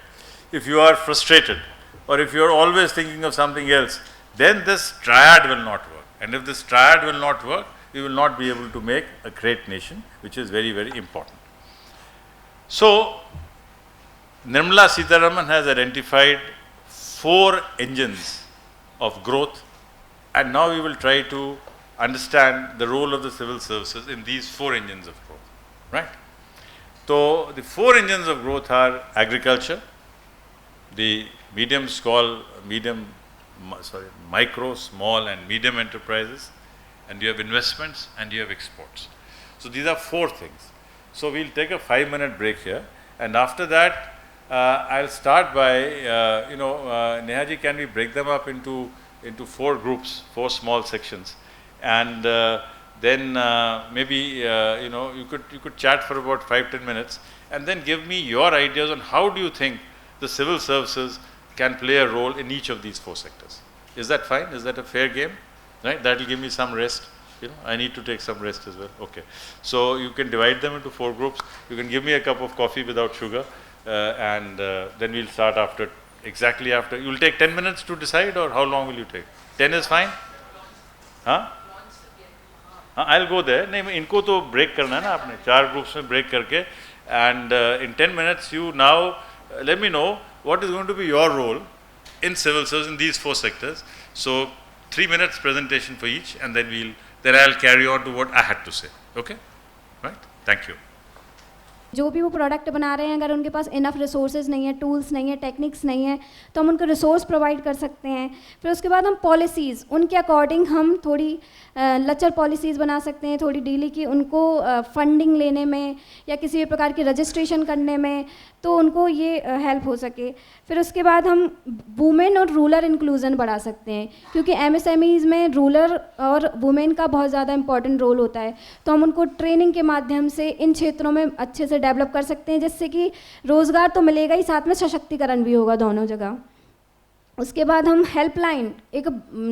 Speaker 3: if you are frustrated, or if you are always thinking of something else, then this triad will not work. And if this triad will not work, we will not be able to make a great nation, which is very, very important. So, Nirmala Sitharaman has identified 4 engines of growth, and now we will try to understand the role of the civil services in these 4 engines of growth, right? So, the 4 engines of growth are agriculture, the micro, small and medium enterprises, and you have investments and you have exports. So these are 4 things. So we'll take a 5-minute break here, and after that I'll start by, Nehaji, can we break them up into 4 groups, 4 small sections, and then maybe you could chat for about 5-10 minutes, and then give me your ideas on how do you think the civil services can play a role in each of these 4 sectors. Is that fine? Is that a fair game? Right? That will give me some rest. I need to take some rest as well. Okay. So you can divide them into 4 groups. You can give me a cup of coffee without sugar, and then we'll start exactly after. You will take 10 minutes to decide, or how long will you take? 10 is fine? Huh? I'll go there. नहीं, इनको तो break करना है ना आपने. 4 groups में break करके, and in 10 minutes you now let me know what is going to be your role in civil service in these 4 sectors. So 3 minutes presentation for each, and then I'll carry on to what I had to say. Okay? Right? Thank you.
Speaker 5: जो भी वो product बना रहे हैं, अगर उनके पास enough resources नहीं है, टूल्स नहीं है, टेक्निक्स नहीं है, तो हम उनको रिसोर्स प्रोवाइड कर सकते हैं. फिर उसके बाद हम पॉलिसीज़ उनके अकॉर्डिंग हम थोड़ी लचर पॉलिसीज़ बना सकते हैं, थोड़ी डीली की उनको फंडिंग लेने में या किसी भी प्रकार की रजिस्ट्रेशन करने में, तो उनको ये हेल्प हो सके. फिर उसके बाद हम वुमेन और रूरल इंक्लूजन बढ़ा सकते हैं, क्योंकि MSMEs में रूरल और वुमेन का बहुत ज़्यादा इंपॉर्टेंट रोल होता है. तो हम उनको ट्रेनिंग के माध्यम से इन क्षेत्रों में अच्छे से डेवलप कर सकते हैं, जिससे कि रोज़गार तो मिलेगा ही, साथ में सशक्तिकरण भी होगा दोनों जगह. उसके बाद हम हेल्पलाइन, एक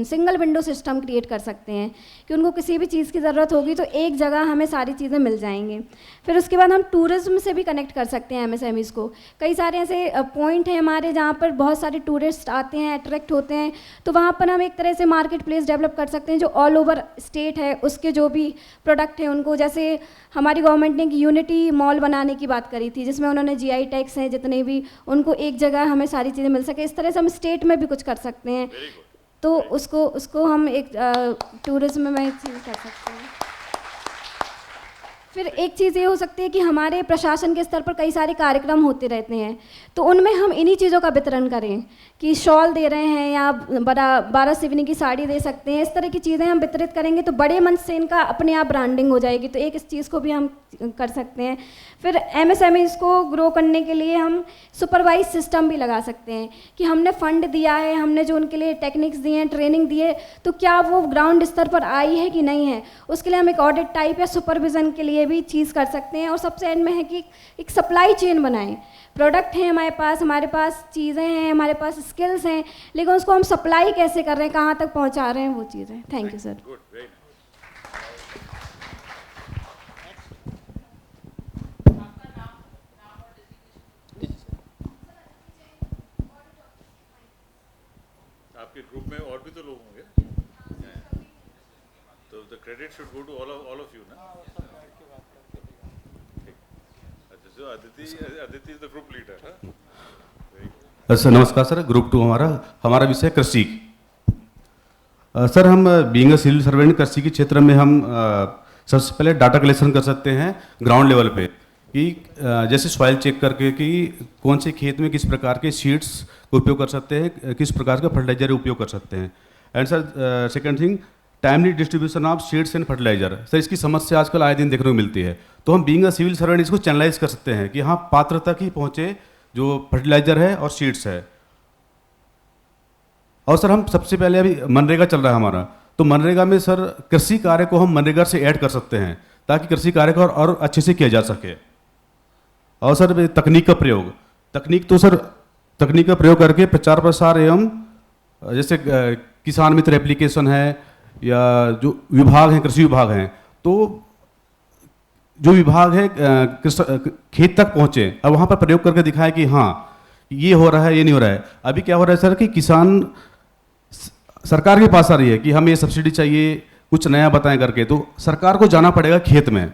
Speaker 5: सिंगल विंडो सिस्टम क्रिएट कर सकते हैं कि उनको किसी भी चीज़ की ज़रूरत होगी तो एक जगह हमें सारी चीज़ें मिल जाएंगी. फिर उसके बाद हम टूरिज़्म से भी कनेक्ट कर सकते हैं MSMEs को. कई सारे ऐसे पॉइंट हैं हमारे जहाँ पर बहुत सारे टूरिस्ट आते हैं, अट्रैक्ट होते हैं, तो वहाँ पर हम एक तरह से मार्केट प्लेस डेवलप कर सकते हैं जो ऑल ओवर स्टेट है, उसके जो भी प्रोडक्ट हैं उनको, जैसे हमारी गवर्नमेंट ने एक यूनिटी मॉल बनाने की बात करी थी, जिसमें उन्होंने GI टैक्स हैं जितने भी, उनको एक जगह हमें सारी चीज़ें मिल सके. इस तरह से हम स्टेट में भी कुछ कर सकते हैं. तो उसको हम एक टूरिज्म में चीज़ कर सकते हैं। फिर एक चीज़ ये हो सकती है कि हमारे प्रशासन के स्तर पर कई सारे कार्यक्रम होते रहते हैं, तो उनमें हम इन्हीं चीज़ों का वितरण करें कि शॉल दे रहे हैं या 12 सिवनी की साड़ी दे सकते हैं, इस तरह की चीज़ें हम वितरित करेंगे तो बड़े मंच से इनका अपने आप ब्रांडिंग हो जाएगी। तो एक इस चीज़ को भी हम कर सकते हैं। फिर एमएसएमईज़ को ग्रो करने के लिए हम सुपरवाइज सिस्टम भी लगा सकते हैं कि हमने फंड दिया है, हमने जो उनके लिए टेक्निक्स दिए हैं, ट्रेनिंग दी है, तो क्या वो ग्राउंड स्तर पर आई है कि नहीं है, उसके लिए हम एक ऑडिट टाइप या सुपरविज़न के लिए भी चीज़ कर सकते हैं। और सबसे एंड में है कि एक सप्लाई चेन बनाएं। प्रोडक्ट हैं हमारे पास चीज़ें हैं, हमारे पास स्किल्स हैं, लेकिन उसको हम सप्लाई कैसे कर रहे हैं, कहाँ तक पहुँचा रहे हैं, वो चीज़ें। Thank you sir.
Speaker 3: आपके ग्रुप में और भी तो लोग होंगे, तो the credit should go to all of you ना। अच्छा, so Aditi is the group leader.
Speaker 6: Sir नमस्कार सर, ग्रुप 2 हमारा विषय कृषि। सर हम बीइंग अ सिविल सर्वेंट कृषि के क्षेत्र में हम सबसे पहले डाटा कलेक्शन कर सकते हैं ग्राउंड लेवल पे कि जैसे सॉइल चेक करके कि कौन से खेत में किस प्रकार के सीड्स का उपयोग कर सकते हैं, किस प्रकार का फर्टिलाइजर उपयोग कर सकते हैं। And sir second thing, timely distribution of seeds and fertiliser. Sir इसकी समस्या आजकल आए दिन देखने को मिलती है, तो हम बीइंग अ सिविल सर्वेंट इसको चैनलाइज कर सकते हैं कि हाँ पात्र तक ही पहुँचे जो फर्टिलाइजर है और सीड्स है। और सर हम सबसे पहले अभी मनरेगा चल रहा है हमारा, तो मनरेगा में सर कृषि कार्य को हम मनरेगा से ऐड कर सकते हैं ताकि कृषि कार्य को और अच्छे से किया जा सके। और सर तकनीक का प्रयोग, तकनीक का प्रयोग करके प्रचार प्रसार एवं जैसे किसान मित्र एप्लीकेशन है या जो विभाग हैं, कृषि विभाग हैं, तो जो विभाग है खेत तक पहुँचे और वहाँ पर प्रयोग करके दिखाए कि हाँ ये हो रहा है, ये नहीं हो रहा है। अभी क्या हो रहा है सर कि किसान सरकार के पास आ रही है कि हमें ये सब्सिडी चाहिए, कुछ नया बताएं करके, तो सरकार को जाना पड़ेगा खेत में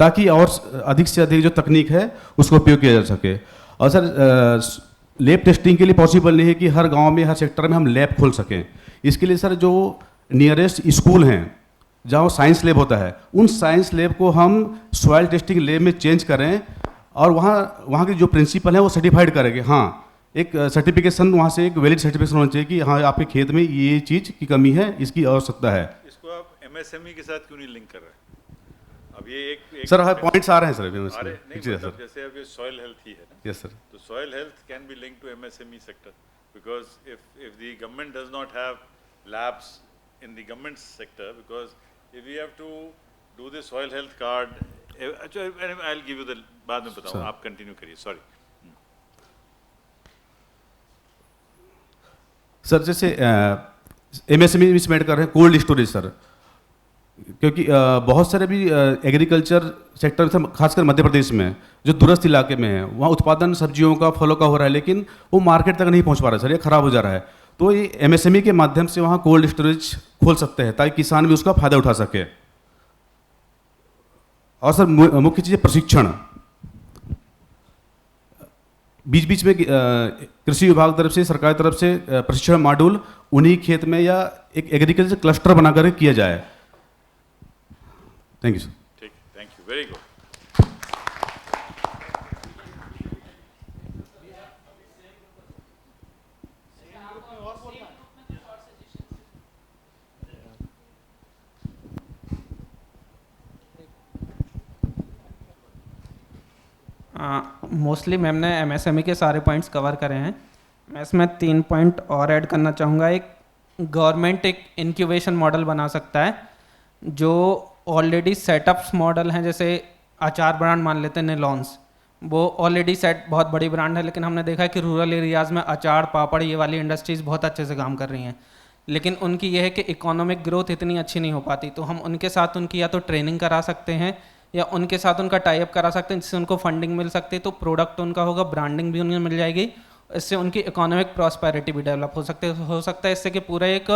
Speaker 6: ताकि और अधिक से अधिक जो तकनीक है उसको उपयोग किया जा सके। और सर लैब टेस्टिंग के लिए पॉसिबल नहीं है कि हर गांव में, हर सेक्टर में हम लैब खोल सकें। इसके लिए सर जो नियरेस्ट स्कूल हैं जहाँ साइंस लैब होता है, उन साइंस लैब को हम सॉइल टेस्टिंग लैब में चेंज करें और वहाँ के जो प्रिंसिपल हैं वो सर्टिफाइड करेंगे। हाँ एक सर्टिफिकेशन वहाँ से, एक वैलिड सर्टिफिकेशन होना चाहिए कि हाँ आपके खेत में ये चीज़ की कमी है, इसकी आवश्यकता है।
Speaker 3: इसको आप एमएसएमई के साथ क्यों नहीं लिंक कर रहे हैं? अब ये एक
Speaker 6: सर हर पॉइंट्स आ रहे हैं सर अभी
Speaker 3: नहीं,
Speaker 6: सर।
Speaker 3: मतलब जैसे अब ये सॉइल हेल्थ ही है ना।
Speaker 6: Yes sir.
Speaker 3: तो soil health can be linked to MSME sector because if the government does not have labs in the government sector, because if we have to do the soil health card, अच्छा I will give you the, बाद में बताऊँ, आप continue करिए, sorry.
Speaker 6: Sir जैसे MSME में add कर रहे हैं कोल्ड स्टोरेज सर, क्योंकि बहुत सारे भी एग्रीकल्चर सेक्टर से खासकर मध्य प्रदेश में जो दूरस्थ इलाके में है, वहाँ उत्पादन सब्जियों का, फलों का हो रहा है, लेकिन वो मार्केट तक नहीं पहुँच पा रहा है सर, ये खराब हो जा रहा है। तो ये एमएसएमई के माध्यम से वहाँ कोल्ड स्टोरेज खोल सकते हैं ताकि किसान भी उसका फायदा उठा सके। और सर मुख्य चीज़ है प्रशिक्षण। बीच बीच में कृषि विभाग तरफ से, सरकार तरफ से प्रशिक्षण मॉड्यूल उन्हीं खेत में या एक एग्रीकल्चर क्लस्टर बनाकर किया जाए। Thank you sir.
Speaker 3: ठीक, thank you, very good.
Speaker 4: Mostly ma'am ने एमएसएमई के सारे पॉइंट्स कवर करे हैं। मैं इसमें 3 पॉइंट और ऐड करना चाहूँगा। एक, गवर्नमेंट एक इंक्यूबेशन मॉडल बना सकता है जो ऑलरेडी सेटअप्स मॉडल हैं, जैसे अचार ब्रांड मान लेते हैं निलॉन्स, वो ऑलरेडी सेट बहुत बड़ी ब्रांड है, लेकिन हमने देखा है कि रूरल एरियाज़ में अचार, पापड़, ये वाली इंडस्ट्रीज़ बहुत अच्छे से काम कर रही हैं, लेकिन उनकी ये है कि इकोनॉमिक ग्रोथ इतनी अच्छी नहीं हो पाती। तो हम उनके साथ उनकी या तो ट्रेनिंग करा सकते हैं या उनके साथ उनका टाई अप करा सकते हैं जिससे उनको फंडिंग मिल सकती है, तो प्रोडक्ट उनका होगा, ब्रांडिंग भी उन्हें मिल जाएगी, इससे उनकी इकोनॉमिक प्रॉस्पेरिटी भी डेवलप हो सकता है इससे कि पूरा एक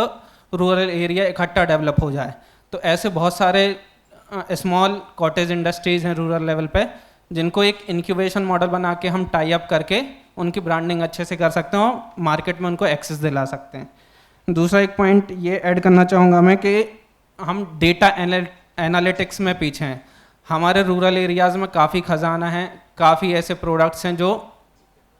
Speaker 4: रूरल एरिया इकट्ठा डेवलप हो जाए। तो ऐसे बहुत सारे स्मॉल कॉटेज इंडस्ट्रीज़ हैं रूरल लेवल पे, जिनको एक इंक्यूबेशन मॉडल बना के हम टाई अप करके उनकी ब्रांडिंग अच्छे से कर सकते हैं और मार्केट में उनको एक्सेस दिला सकते हैं। दूसरा एक पॉइंट ये ऐड करना चाहूँगा मैं कि हम डेटा एनालिटिक्स में पीछे हैं। हमारे रूरल एरियाज़ में काफ़ी ख़जाना है, काफ़ी ऐसे प्रोडक्ट्स हैं जो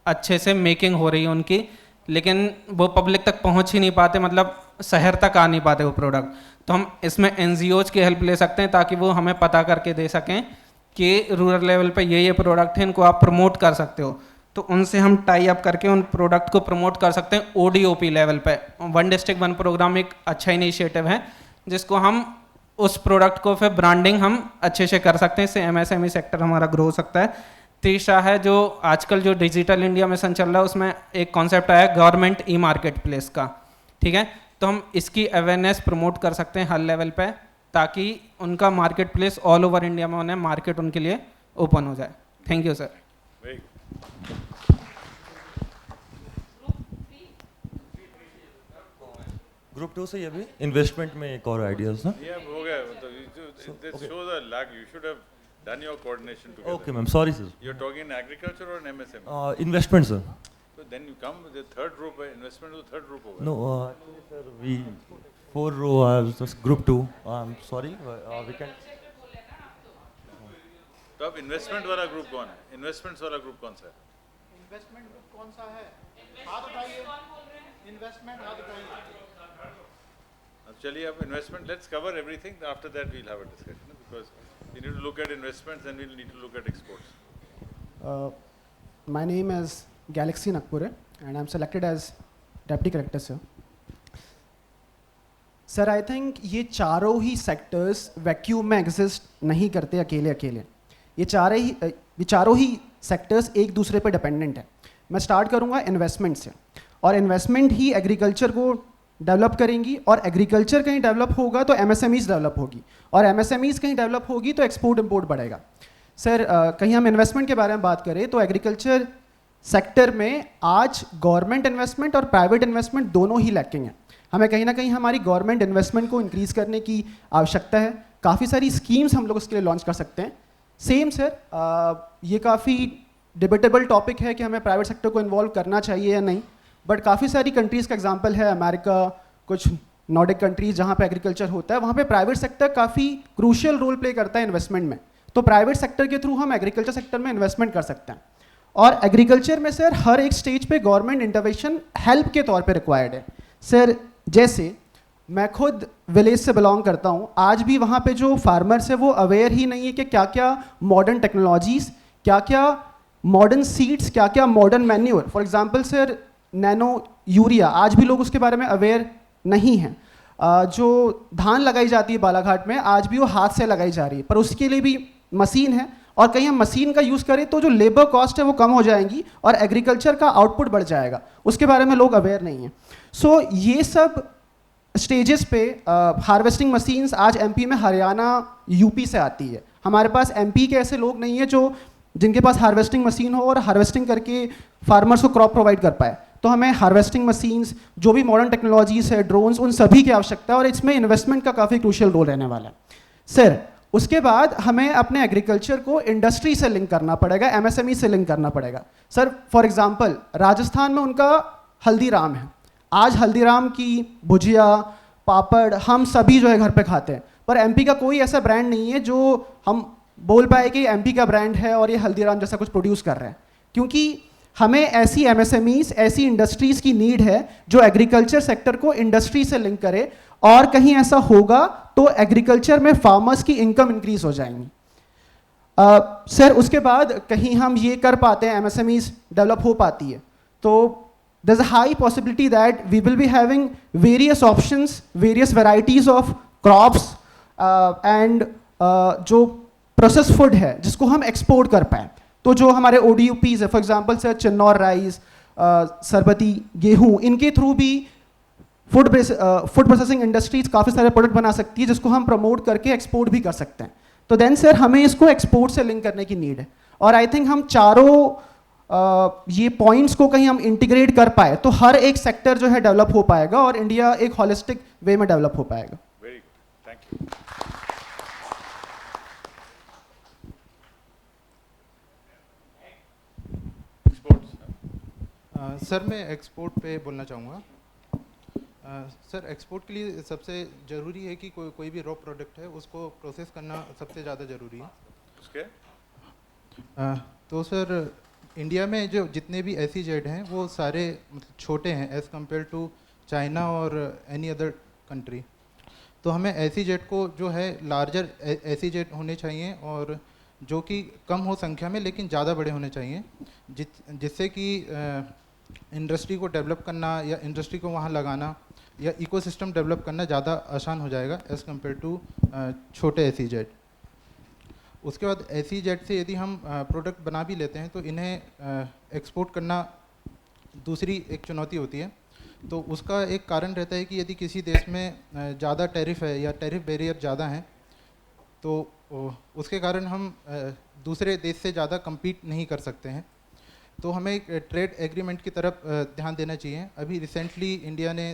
Speaker 4: अच्छे से मेकिंग हो रही है उनकी, लेकिन वो पब्लिक तक पहुंच ही नहीं पाते, मतलब शहर तक आ नहीं पाते वो प्रोडक्ट। तो हम इसमें एनजीओज की हेल्प ले सकते हैं ताकि वो हमें पता करके दे सकें कि रूरल लेवल पे ये प्रोडक्ट हैं, इनको आप प्रमोट कर सकते हो। तो उनसे हम टाई अप करके उन प्रोडक्ट को प्रमोट कर सकते हैं ओडीओपी लेवल पे। वन डिस्ट्रिक्ट वन प्रोग्राम एक अच्छा इनिशिएटिव है जिसको हम उस प्रोडक्ट को फिर ब्रांडिंग हम अच्छे से कर सकते हैं, इससे एमएसएमई सेक्टर हमारा ग्रो हो सकता है। तीसरा है जो आजकल जो डिजिटल इंडिया मिशन चल रहा है उसमें एक कॉन्सेप्ट आया गवर्नमेंट ई मार्केट प्लेस का, ठीक है। तो हम इसकी अवेयरनेस प्रमोट कर सकते हैं हर लेवल पे ताकि उनका market place all over India में उन्हें मार्केट उनके लिए ओपन हो जाए। Thank you sir.
Speaker 7: ग्रुप 2 से ये भी इन्वेस्टमेंट में एक और आइडियाज ना।
Speaker 3: ये हो गया, मतलब this shows a lag. You should have done your coordination together.
Speaker 7: Okay ma'am, sorry sir.
Speaker 3: You're talking in agriculture or in MSME?
Speaker 7: Investment sir.
Speaker 3: So then you come with the third group, investment to the third group over.
Speaker 7: No actually sir we 4 row just group 2। I am sorry, we can.
Speaker 3: तो अब investment वाला group कौन है? Investments वाला group कौन सा है?
Speaker 2: Investment group कौन सा है? हाथ उठाइए। इन्वेस्टमेंट हाथ उठाइए।
Speaker 3: अब चलिए, अब investment, let's cover everything, after that we'll have a discussion, because we need to look at investments and we'll need to look at exports.
Speaker 8: My name is Galaxy Nagpure and I'm selected as Deputy Collector, sir. Sir, I think ये चारों ही sectors vacuum में exist नहीं करते अकेले अकेले। ये चारों ही sectors एक दूसरे पर डिपेंडेंट है। मैं स्टार्ट करूँगा इन्वेस्टमेंट से, और इन्वेस्टमेंट ही एग्रीकल्चर को डेवलप करेंगी, और एग्रीकल्चर कहीं डेवलप होगा तो एमएसएमईज डेवलप होगी, और एमएसएमईज कहीं डेवलप होगी तो एक्सपोर्ट इंपोर्ट बढ़ेगा। सर, कहीं हम इन्वेस्टमेंट के बारे में बात करें तो एग्रीकल्चर सेक्टर में आज गवर्नमेंट इन्वेस्टमेंट और प्राइवेट इन्वेस्टमेंट दोनों ही लैकिंग है। हमें कहीं ना कहीं हमारी गवर्नमेंट इन्वेस्टमेंट को इंक्रीज़ करने की आवश्यकता है। काफ़ी सारी स्कीम्स हम लोग उसके लिए लॉन्च कर सकते हैं। सेम सर, ये काफ़ी डिबेटेबल टॉपिक है कि हमें प्राइवेट सेक्टर को इन्वॉल्व करना चाहिए या नहीं, बट काफ़ी सारी कंट्रीज़ का एग्जांपल है अमेरिका, कुछ नॉर्डिक कंट्रीज़ जहाँ पे एग्रीकल्चर होता है, वहाँ पे प्राइवेट सेक्टर काफ़ी क्रूशियल रोल प्ले करता है इन्वेस्टमेंट में। तो प्राइवेट सेक्टर के थ्रू हम एग्रीकल्चर सेक्टर में इन्वेस्टमेंट कर सकते हैं। और एग्रीकल्चर में सर हर एक स्टेज पे गवर्नमेंट इंटरवेंशन हेल्प के तौर पे रिक्वायर्ड है। सर, जैसे मैं खुद विलेज से बिलोंग करता हूँ, आज भी वहाँ पे जो फार्मर्स है वो अवेयर ही नहीं है कि क्या क्या मॉडर्न टेक्नोलॉजीज़, क्या क्या मॉडर्न सीड्स, क्या क्या modern manure, for example sir nano urea, आज भी लोग उसके बारे में अवेयर नहीं हैं। जो धान लगाई जाती है बालाघाट में, आज भी वो हाथ से लगाई जा रही है, पर उसके लिए भी मशीन है, और कहीं हम मशीन का यूज़ करें तो जो लेबर कॉस्ट है वो कम हो जाएंगी और एग्रीकल्चर का आउटपुट बढ़ जाएगा, उसके बारे में लोग अवेयर नहीं हैं। सो ये सब स्टेजेस पे हार्वेस्टिंग मशीन्स आज एमपी में हरियाणा यूपी से आती है। हमारे पास एमपी के ऐसे लोग नहीं है जो जिनके पास हार्वेस्टिंग मशीन हो और हार्वेस्टिंग करके फार्मर्स को क्रॉप प्रोवाइड कर पाए। तो हमें हार्वेस्टिंग मशीन्स, जो भी मॉडर्न टेक्नोलॉजीज है, ड्रोन्स, उन सभी की आवश्यकता है, और इसमें इन्वेस्टमेंट का काफ़ी क्रूशियल रोल रहने वाला है। सर, उसके बाद हमें अपने एग्रीकल्चर को इंडस्ट्री से लिंक करना पड़ेगा, एमएसएमई से लिंक करना पड़ेगा। सर, फॉर एग्जांपल राजस्थान में उनका हल्दीराम है। आज हल्दीराम की भुजिया, पापड़ हम सभी जो है घर पे खाते हैं, पर एमपी का कोई ऐसा ब्रांड नहीं है जो हम बोल पाए कि एमपी का ब्रांड है और ये हल्दीराम जैसा कुछ प्रोड्यूस कर रहे हैं, क्योंकि हमें ऐसी एमएसएमईज, ऐसी इंडस्ट्रीज़ की नीड है जो एग्रीकल्चर सेक्टर को इंडस्ट्री से लिंक करे, और कहीं ऐसा होगा तो एग्रीकल्चर में फार्मर्स की इनकम इंक्रीज हो जाएंगी। सर, उसके बाद कहीं हम ये कर पाते हैं, एमएसएमईज डेवलप हो पाती है, तो there's a high possibility that we will be having various options, various varieties of crops and जो प्रोसेस फूड है जिसको हम एक्सपोर्ट कर पाएँ। तो जो हमारे ODUPs है, for example sir Chinnaur rice, सरबती गेहूँ, इनके थ्रू भी फूड प्रोसेसिंग इंडस्ट्रीज काफ़ी सारे प्रोडक्ट बना सकती है जिसको हम प्रमोट करके एक्सपोर्ट भी कर सकते हैं। तो देन सर हमें इसको एक्सपोर्ट से लिंक करने की नीड है, और आई थिंक हम चारों ये पॉइंट्स को कहीं हम इंटीग्रेट कर पाए तो हर एक सेक्टर जो है डेवलप हो पाएगा और इंडिया एक होलिस्टिक वे में डेवलप हो पाएगा।
Speaker 3: Very good, thank you.
Speaker 2: Sir, मैं एक्सपोर्ट पे बोलना चाहूँगा।
Speaker 9: सर एक्सपोर्ट के लिए सबसे ज़रूरी है कि कोई भी रॉ प्रोडक्ट है उसको प्रोसेस करना सबसे ज़्यादा ज़रूरी है।
Speaker 3: उसके
Speaker 9: तो सर इंडिया में जो जितने भी SEZ हैं वो सारे मतलब छोटे हैं एज़ कम्पेयर टू चाइना और एनी अदर कंट्री। तो हमें SEZ को जो है लार्जर SEZ होने चाहिए और जो कि कम हो संख्या में लेकिन ज़्यादा बड़े होने चाहिए, जिससे कि इंडस्ट्री को डेवलप करना या इंडस्ट्री को वहाँ लगाना या इकोसिस्टम डेवलप करना ज़्यादा आसान हो जाएगा एज़ कम्पेयर टू छोटे SEZ। उसके बाद SEZ से यदि हम प्रोडक्ट बना भी लेते हैं तो इन्हें एक्सपोर्ट करना दूसरी एक चुनौती होती है। तो उसका एक कारण रहता है कि यदि किसी देश में ज़्यादा टैरिफ है या टैरिफ बैरियर ज़्यादा हैं तो उसके कारण हम दूसरे देश से ज़्यादा compete नहीं कर सकते हैं। तो हमें एक ट्रेड एग्रीमेंट की तरफ ध्यान देना चाहिए। अभी रिसेंटली इंडिया ने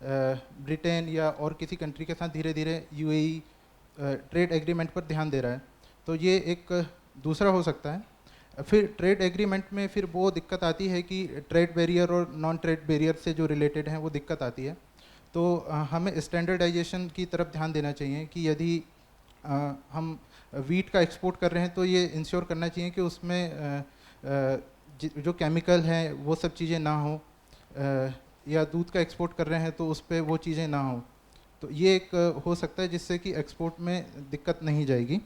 Speaker 9: ब्रिटेन या और किसी कंट्री के साथ धीरे धीरे UAE ट्रेड एग्रीमेंट पर ध्यान दे रहा है, तो ये एक दूसरा हो सकता है। फिर ट्रेड एग्रीमेंट में फिर वो दिक्कत आती है कि ट्रेड बैरियर और नॉन ट्रेड बैरियर से जो रिलेटेड हैं वो दिक्कत आती है। तो हमें स्टैंडर्डाइजेशन की तरफ ध्यान देना चाहिए कि यदि हम वीट का एक्सपोर्ट कर रहे हैं तो ये इंश्योर करना चाहिए कि उसमें जो केमिकल हैं वो सब चीज़ें ना हो, या दूध का एक्सपोर्ट कर रहे हैं तो उस पर वो चीज़ें ना हो। तो ये एक हो सकता है जिससे कि एक्सपोर्ट में दिक्कत नहीं जाएगी।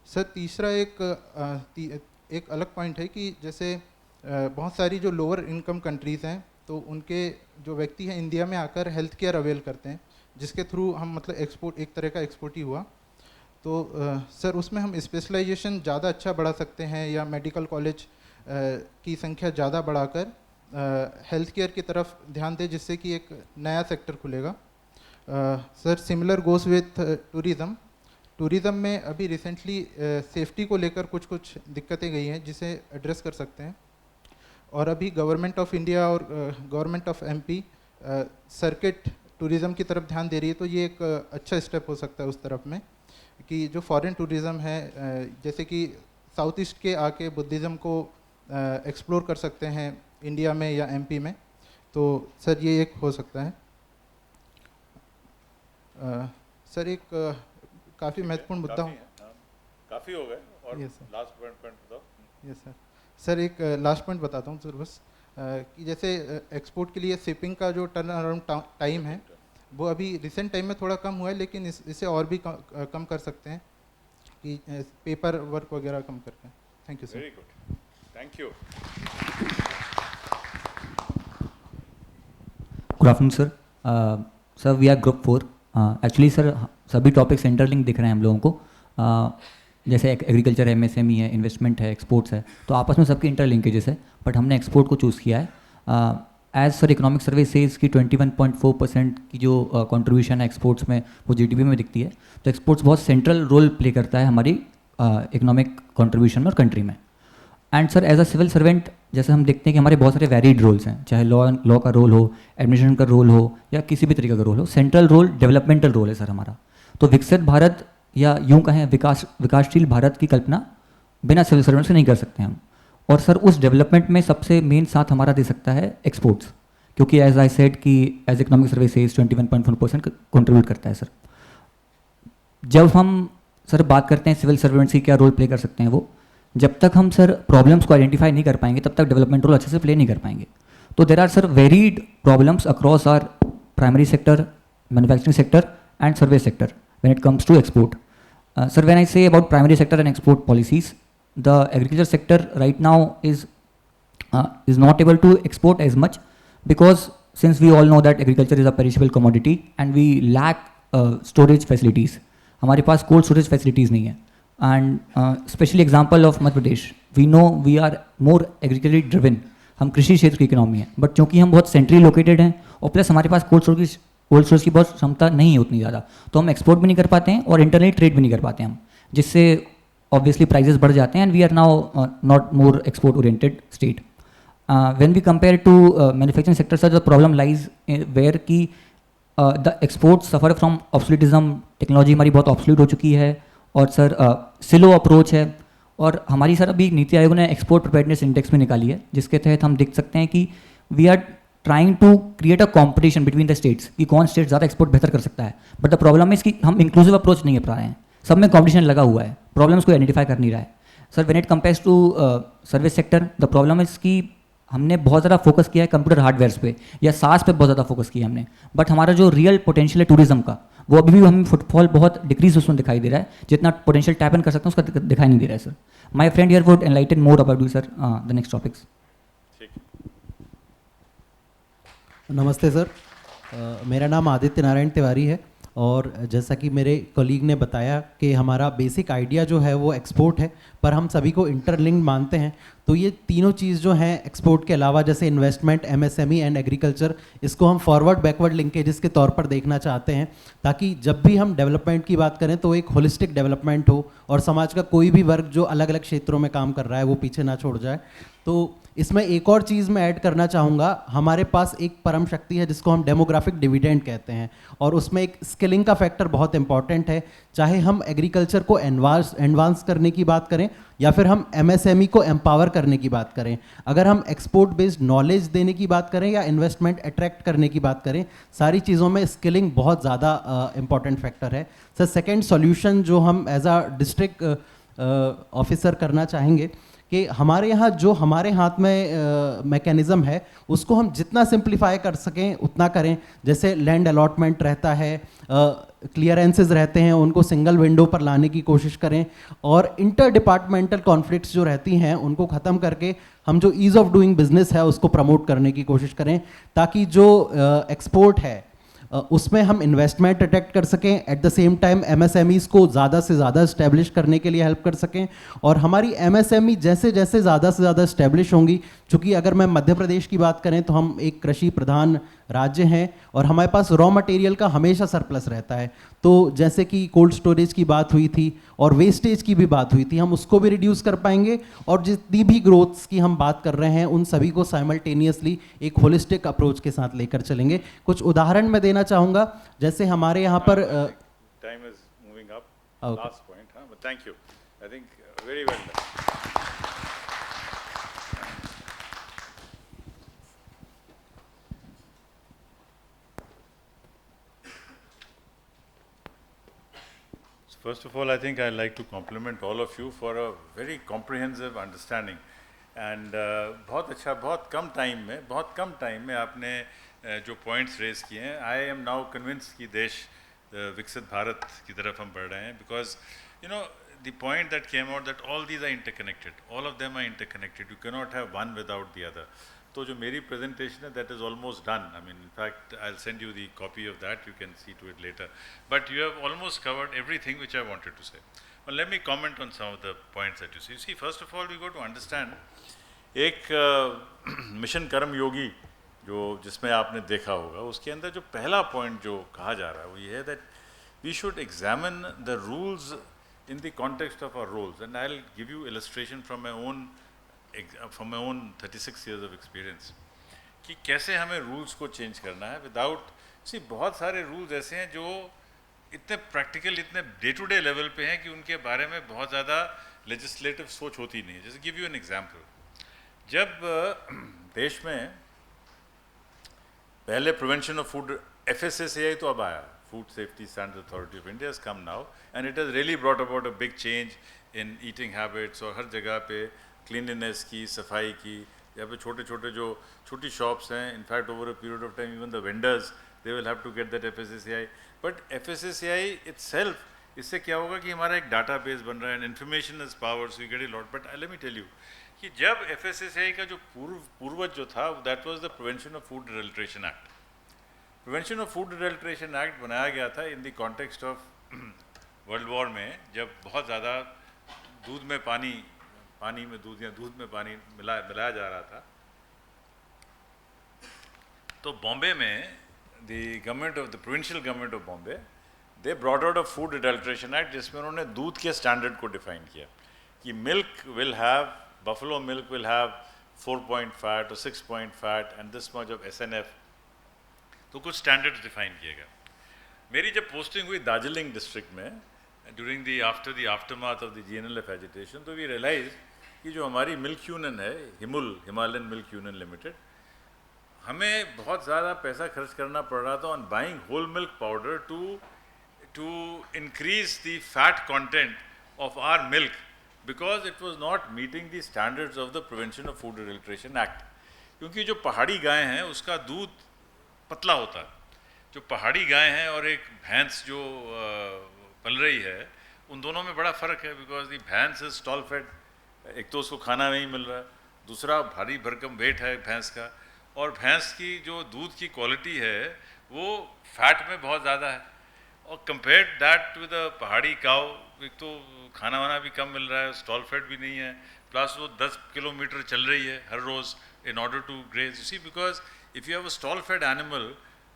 Speaker 9: सर तीसरा एक अलग पॉइंट है कि जैसे बहुत सारी जो लोअर इनकम कंट्रीज़ हैं तो उनके जो व्यक्ति हैं इंडिया में आकर हेल्थ केयर अवेल करते हैं, जिसके थ्रू हम मतलब एक्सपोर्ट एक तरह का एक्सपोर्ट ही हुआ। तो सर उसमें हम स्पेशलाइजेशन ज़्यादा अच्छा बढ़ा सकते हैं या मेडिकल कॉलेज की संख्या ज़्यादा बढ़ाकर हेल्थ केयर की तरफ ध्यान दें, जिससे कि एक नया सेक्टर खुलेगा। Sir similar goes with tourism में अभी रिसेंटली सेफ्टी को लेकर कुछ दिक्कतें गई हैं जिसे एड्रेस कर सकते हैं। और अभी गवर्नमेंट ऑफ इंडिया और government of MP circuit tourism की तरफ ध्यान दे रही है, तो ये एक अच्छा स्टेप हो सकता है उस तरफ में कि जो फॉरेन टूरिज़म है जैसे कि साउथ ईस्ट के आके बुद्धिज़्म को एक्सप्लोर कर सकते हैं इंडिया में या MP में। तो सर ये एक हो सकता है। सर एक काफ़ी महत्वपूर्ण मुद्दा
Speaker 3: काफ़ी हो गए और
Speaker 9: Yes, sir.
Speaker 3: लास्ट पॉइंट बताओ।
Speaker 9: यस सर एक लास्ट पॉइंट बताता हूँ सर बस कि जैसे एक्सपोर्ट के लिए शिपिंग का जो टर्न अराउंड टाइम है वो अभी रिसेंट टाइम में थोड़ा कम हुआ है, लेकिन इसे और भी कम कर सकते हैं कि पेपर वर्क वगैरह कम करके। Thank you sir.
Speaker 3: Very good, thank you.
Speaker 10: Good afternoon sir. Sir we are group 4। Actually sir सभी टॉपिक्स इंटरलिंक दिख रहे हैं हम लोगों को। जैसे एग्रीकल्चर है, MSME है, इन्वेस्टमेंट है, एक्सपोर्ट्स है, तो आपस में सबकी इंटरलिंकेजेस है, बट हमने एक्सपोर्ट को चूज़ किया है। As sir economic survey says की 21.4% की जो कंट्रीब्यूशन है एक्सपोर्ट्स में वो GDP में दिखती है। तो एक्सपोर्ट्स बहुत सेंट्रल रोल प्ले करता है हमारी इकोनॉमिक कंट्रीब्यूशन में और कंट्री में। And sir as a civil servant जैसे हम देखते हैं कि हमारे बहुत सारे वैरिड रोल्स हैं, चाहे लॉ का रोल हो, एडमिनिस्ट्रेशन का रोल हो या किसी भी तरीके का रोल हो। सेंट्रल रोल डेवलपमेंटल रोल है सर हमारा। तो विकसित भारत या यूँ कहें विकासशील भारत की कल्पना बिना सिविल सर्वेंट से नहीं कर सकते हम। और सर उस डेवलपमेंट में सबसे मेन साथ हमारा दे सकता है एक्सपोर्ट्स, क्योंकि एज आई सेड कि as economic survey says 21.4% contribute करता है सर। जब हम सर बात करते हैं सिविल सर्वेंट्स की क्या रोल प्ले कर सकते हैं, वो जब तक हम सर प्रॉब्लम्स को आइडेंटिफाई नहीं कर पाएंगे तब तक डेवलपमेंट रोल अच्छे से प्ले नहीं कर पाएंगे। तो there are sir varied problems across our primary sector, manufacturing sector and service sector when it comes to export. Sir, when I say about primary sector and export policies, the agriculture sector right now is not able to export as much because since we all know that agriculture is a perishable commodity and we lack storage facilities. हमारे पास cold storage facilities नहीं है, and especially example of Madhya Pradesh, we know we are more agriculturally driven. हम कृषि क्षेत्र की economy है, but चूँकि हम बहुत सेंट्रली लोकेटेड हैं और प्लस हमारे पास कोल्ड स्टोरेज की बहुत क्षमता नहीं है उतनी ज़्यादा, तो हम एक्सपोर्ट भी नहीं कर पाते हैं और इंटरनली ट्रेड भी नहीं कर पाते हैं हम, जिससे ऑब्वियसली प्राइजेस बढ़ जाते हैं and we are now not more export oriented state. When we compare to manufacturing sector sir the problem lies where की the export suffer from absolutism, technology हमारी बहुत ऑब्सोल्यूट हो चुकी है और सर स्लो अप्रोच है। और हमारी सर अभी नीति आयोग ने एक्सपोर्ट प्रिपेयर्डनेस इंडेक्स में निकाली है, जिसके तहत हम देख सकते हैं कि we are trying to create a competition between the states कि कौन स्टेट ज़्यादा एक्सपोर्ट बेहतर कर सकता है, बट द प्रॉब्लम है कि हम इंक्लूसिव अप्रोच नहीं अपना रहे हैं, सब में कॉम्पिटिशन लगा हुआ है, प्रॉब्लम्स को आइडेंटिफाई कर नहीं रहा है। Sir when it compares to service sector, the problem is कि हमने बहुत ज़्यादा फोकस किया है कंप्यूटर हार्डवेयर्स पे या सास पे बहुत ज़्यादा फोकस किया हमने, बट हमारा जो रियल पोटेंशियल है टूरिज्म का, वो अभी भी हमें फुटफॉल बहुत डिक्रीज उसमें दिखाई दे रहा है, जितना पोटेंशियल टैप इन कर सकते हैं उसका दिखाई नहीं दे रहा है sir. My friend here would enlighten more about you sir the next topics.
Speaker 11: नमस्ते सर, मेरा नाम आदित्य नारायण तिवारी है और जैसा कि मेरे कलीग ने बताया कि हमारा बेसिक आइडिया जो है वो एक्सपोर्ट है, पर हम सभी को इंटरलिंक्ड मानते हैं। तो ये तीनों चीज़ जो हैं एक्सपोर्ट के अलावा, जैसे इन्वेस्टमेंट, एमएसएमई एंड एग्रीकल्चर, इसको हम फॉरवर्ड बैकवर्ड लिंकेजेस के तौर पर देखना चाहते हैं, ताकि जब भी हम डेवलपमेंट की बात करें तो एक होलिस्टिक डेवलपमेंट हो और समाज का कोई भी वर्ग जो अलग अलग क्षेत्रों में काम कर रहा है वो पीछे ना छोड़ जाए। तो इसमें एक और चीज़ मैं ऐड करना चाहूँगा, हमारे पास एक परम शक्ति है जिसको हम डेमोग्राफिक डिविडेंड कहते हैं, और उसमें एक स्किलिंग का फैक्टर बहुत इंपॉर्टेंट है। चाहे हम एग्रीकल्चर को एडवांस करने की बात करें या फिर हम एमएसएमई को एम्पावर करने की बात करें, अगर हम एक्सपोर्ट बेस्ड नॉलेज देने की बात करें या इन्वेस्टमेंट अट्रैक्ट करने की बात करें, सारी चीज़ों में स्किलिंग बहुत ज़्यादा इंपॉर्टेंट फैक्टर है। सर सेकेंड सॉल्यूशन जो हम एज अ डिस्ट्रिक्ट ऑफिसर करना चाहेंगे कि हमारे यहाँ जो हमारे हाथ में मैकेनिज़्म है उसको हम जितना सिंप्लीफाई कर सकें उतना करें। जैसे लैंड अलॉटमेंट रहता है, क्लियरेंसेस रहते हैं, उनको सिंगल विंडो पर लाने की कोशिश करें, और इंटर डिपार्टमेंटल कॉन्फ्लिक्ट्स जो रहती हैं उनको ख़त्म करके हम जो ईज़ ऑफ डूइंग बिजनेस है उसको प्रमोट करने की कोशिश करें, ताकि जो एक्सपोर्ट है उसमें हम इन्वेस्टमेंट अट्रैक्ट कर सकें, at the same time MSMEs को ज़्यादा से ज़्यादा इस्टेब्लिश करने के लिए हेल्प कर सकें। और हमारी एमएसएमई जैसे जैसे ज़्यादा से ज़्यादा इस्टेब्लिश होंगी, चूँकि अगर मैं मध्य प्रदेश की बात करें तो हम एक कृषि प्रधान राज्य हैं और हमारे पास रॉ मटेरियल का हमेशा सरप्लस रहता है। तो जैसे कि कोल्ड स्टोरेज की बात हुई थी और वेस्टेज की भी बात हुई थी, हम उसको भी रिड्यूस कर पाएंगे, और जितनी भी ग्रोथ्स की हम बात कर रहे हैं उन सभी को साइमल्टेनियसली एक होलिस्टिक अप्रोच के साथ लेकर चलेंगे। कुछ उदाहरण मैं देना चाहूँगा, जैसे हमारे यहाँ पर
Speaker 3: time is moving up, last point, हां, but thank you, I think very well done. First of all, I think I'd like to compliment all of you for a very comprehensive understanding. And बहुत अच्छा, बहुत कम time में आपने जो points raise किए हैं, I am now convinced कि देश विकसित भारत की तरफ हम बढ़ रहे हैं, because you know the point that came out that all these are interconnected, all of them are interconnected, you can not have one without the other. तो जो मेरी प्रेजेंटेशन है that is almost done, I mean in fact I will send you the copy of that, you can see to it later, but you have almost covered everything which I wanted to say. Well, let me comment on some of the points that you see. See, first of all, we got to understand, एक mission कर्म योगी जो जिसमें आपने देखा होगा, उसके अंदर जो पहला पॉइंट जो कहा जा रहा है वो ये है that we should examine the rules in the context of our roles, and I will give you illustration from my own 36 years of experience कि कैसे हमें रूल्स को चेंज करना है विदाउट सी। बहुत सारे रूल्स ऐसे हैं जो इतने प्रैक्टिकल, इतने डे टू डे लेवल पे हैं कि उनके बारे में बहुत ज़्यादा लेजिस्लेटिव सोच होती नहीं है। जैसे गिव यू एन एग्जांपल, जब देश में पहले प्रिवेंशन ऑफ फूड FSSAI तो अब आया, food safety standard authority of India has come now, and it has really brought about a big change in eating habits, और हर जगह पे क्लीनलीनेस की, सफाई की, या पे छोटे छोटे जो छोटी शॉप्स हैं, in fact over a period of time even the vendors they will have to get that FSSAI। But FSSAI itself, इससे क्या होगा कि हमारा एक डाटा बेस बन रहा है, and information is power, so you get a lot. But let me tell you कि जब FSSAI का जो पूर्वज जो था, that was the prevention of food adulteration act. Prevention of food adulteration act बनाया गया था in the context of world war में, जब बहुत ज़्यादा दूध में पानी में दूध या दूध में पानी मिलाया जा रहा था। तो बॉम्बे में the provincial government of Bombay, they brought out a food adulteration act जिसमें उन्होंने दूध के स्टैंडर्ड को डिफाइन किया कि milk will have, buffalo milk will have 4 point fat or 6 point fat and this much of SNF, तो कुछ standards define किए गए। मेरी जब पोस्टिंग हुई दार्जिलिंग डिस्ट्रिक्ट में during the aftermath of the GNLF agitation, तो वी रियलाइज कि जो हमारी मिल्क यूनियन है, हिमालयन मिल्क यूनियन लिमिटेड, हमें बहुत ज़्यादा पैसा खर्च करना पड़ रहा था on buying whole milk powder to increase the fat content of our milk because it was not meeting the standards of the Prevention of Food Adulteration Act. क्योंकि जो पहाड़ी गाय हैं उसका दूध पतला होता है, जो पहाड़ी गाय हैं और एक भैंस जो पल रही है उन दोनों में बड़ा फ़र्क है बिकॉज दी भैंस इज स्टॉल फेड, एक तो उसको खाना नहीं मिल रहा, दूसरा भारी भरकम वेट है भैंस का, और भैंस की जो दूध की क्वालिटी है वो फैट में बहुत ज़्यादा है और कंपेयर दैट विद द पहाड़ी काव, एक तो खाना वाना भी कम मिल रहा है, स्टॉल फेड भी नहीं है, प्लस वो 10 किलोमीटर चल रही है हर रोज़ in order to graze. You see, because if you have a stall fed animal,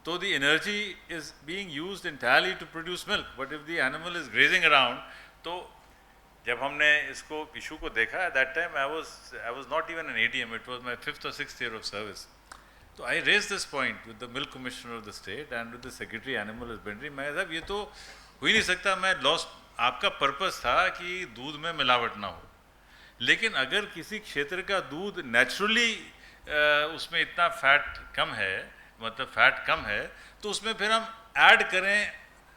Speaker 3: so the energy is being used entirely to produce milk, but if the animal is grazing around, तो जब हमने इसको issue को देखा at that time I was not even an ADM, it was my 5th or 6th year of service. So I raised this point with the milk commissioner of the state and with the secretary animal husbandry. मैं साहब ये तो हो ही नहीं सकता, मैं lost, आपका purpose था कि दूध में मिलावट ना हो, लेकिन अगर किसी क्षेत्र का दूध नेचुरली उसमें इतना फैट कम है, मतलब फैट कम है, तो उसमें फिर हम ऐड करें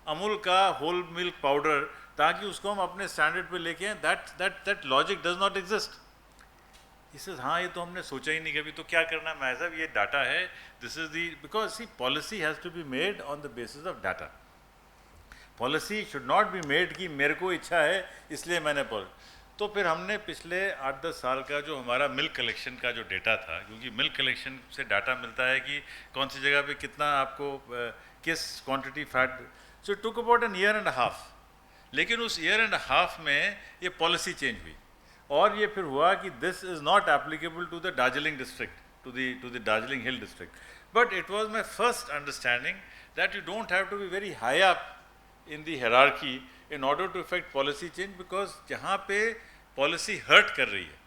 Speaker 3: अमूल का होल मिल्क पाउडर ताकि उसको हम अपने स्टैंडर्ड पे लेके आएं, that logic does not exist. इससे हाँ ये तो हमने सोचा ही नहीं कभी, तो क्या करना है साहब, ये डाटा है, this is the, because see policy has to be made on the basis of data. Policy should not be made कि मेरे को इच्छा है इसलिए मैंने तो फिर हमने पिछले 8-10 साल का जो हमारा मिल्क कलेक्शन का जो डेटा था, क्योंकि मिल्क कलेक्शन से डाटा मिलता है कि कौन सी जगह पे कितना आपको किस quantity fat, so took about an year and half. लेकिन उस ईयर एंड हाफ में ये पॉलिसी चेंज हुई और ये फिर हुआ कि this is not applicable to the Darjeeling district, to the Darjeeling hill district. But it was my first understanding that you don't have to be very high up in the hierarchy in order to affect policy change, because जहाँ पे policy hurt कर रही है,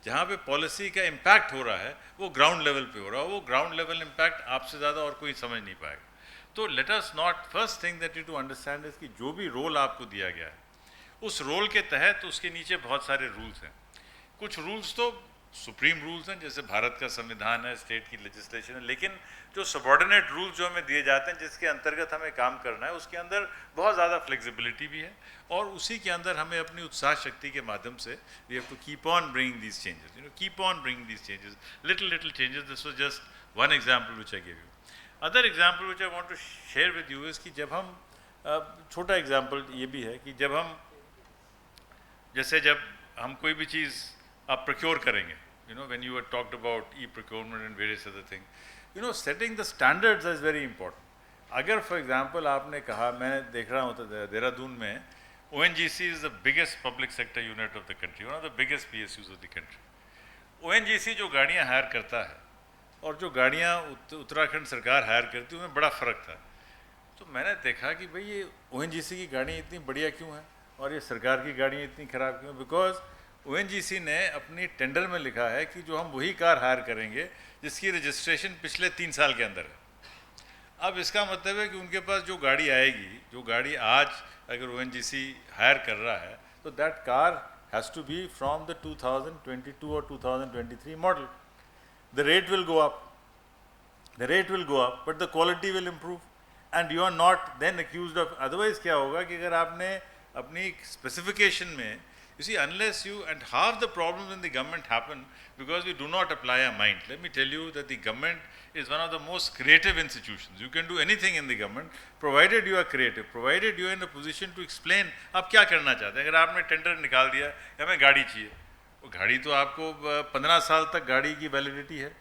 Speaker 3: जहाँ पे policy का impact हो रहा है वो ग्राउंड लेवल पे हो रहा है, वो ग्राउंड लेवल इम्पैक्ट आपसे ज़्यादा और कोई समझ नहीं पाएगा. तो let us not, first thing that you to understand is कि जो भी रोल आपको दिया गया है उस रोल के तहत उसके नीचे बहुत सारे रूल्स हैं. कुछ रूल्स तो सुप्रीम रूल्स हैं, जैसे भारत का संविधान है, स्टेट की लेजिस्लेशन है, लेकिन जो सबॉर्डिनेट रूल्स जो हमें दिए जाते हैं जिसके अंतर्गत हमें काम करना है उसके अंदर बहुत ज़्यादा फ्लेक्सिबिलिटी भी है और उसी के अंदर हमें अपनी उत्साह शक्ति के माध्यम से we have to keep on bringing these changes, you know, keep on bringing these changes, little changes. This was just one example which I give you. Other example which I want to share with you is कि जब हम, छोटा example ये भी है कि जब हम, जैसे जब हम कोई भी चीज़ आप प्रोक्योर करेंगे, you know, when you had talked about e-procurement and various other things, you know, setting the standards is very important. अगर for example आपने कहा, मैं देख रहा हूँ तो देहरादून में ONGC is the biggest public sector unit of the country, one of the biggest PSUs of the country. ONGC जो गाड़ियाँ हायर करता है और जो गाड़ियाँ उत्तराखंड सरकार हायर करती है उनमें बड़ा फ़र्क था. तो मैंने देखा कि भाई ये ONGC की गाड़ियाँ इतनी बढ़िया क्यों हैं और ये सरकार की गाड़ियाँ इतनी ख़राब क्यों? बिकॉज ONGC ने अपनी टेंडर में लिखा है कि जो हम वही कार हायर करेंगे जिसकी रजिस्ट्रेशन पिछले 3 साल के अंदर है. अब इसका मतलब है कि उनके पास जो गाड़ी आएगी, जो गाड़ी आज अगर ONGC हायर कर रहा है, तो that car has to be from the 2022 और 2023 model. The rate will go up, but the quality will improve and you are not then accused of. Otherwise क्या होगा कि अगर आपने अपनी स्पेसिफिकेशन में, you see, unless you, and half the problems in the government happen because we do not apply our mind. Let me tell you that the government is one of the most creative institutions. You can do anything in the government provided you are creative, provided you are in a position to explain आप क्या करना चाहते हैं. अगर आपने tender निकाल दिया हमें गाड़ी चाहिए, वो गाड़ी तो आपको 15 साल तक गाड़ी की वैलिडिटी है,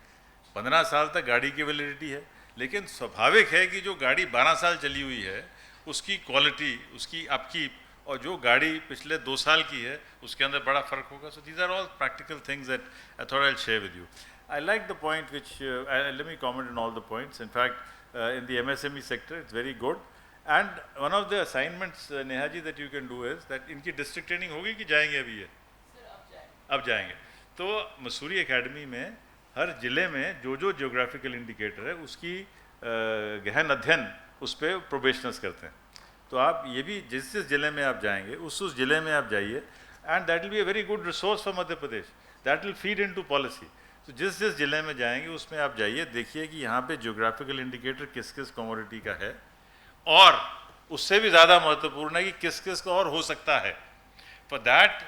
Speaker 3: 15 साल तक गाड़ी की वैलिडिटी है, लेकिन स्वाभाविक है कि जो गाड़ी 12 साल चली हुई है उसकी क्वालिटी, उसकी अपकीप और जो गाड़ी पिछले 2 साल की है उसके अंदर बड़ा फ़र्क होगा. So these are all practical things that I thought I will share with you. I like the point which, let me comment on all the points. In fact in the MSME sector it's very good and one of the assignments Neha ji that you can do is that, इनकी district training होगी कि जाएंगे अभी ये? अब जाएंगे. तो Mussoorie academy में हर ज़िले में जो जियोग्राफिकल इंडिकेटर है उसकी गहन अध्ययन उस पर प्रोबेशनर्स करते हैं. तो आप ये भी जिस ज़िले में आप जाएंगे उस ज़िले में आप जाइए and that will be a very good resource for Madhya Pradesh, that will feed into policy. तो जिस जिस ज़िले में जाएंगे उसमें आप जाइए, देखिए कि यहाँ पे ज्योग्राफिकल इंडिकेटर किस किस कमोडिटी का है, और उससे भी ज़्यादा महत्वपूर्ण है कि किस किस का और हो सकता है। For that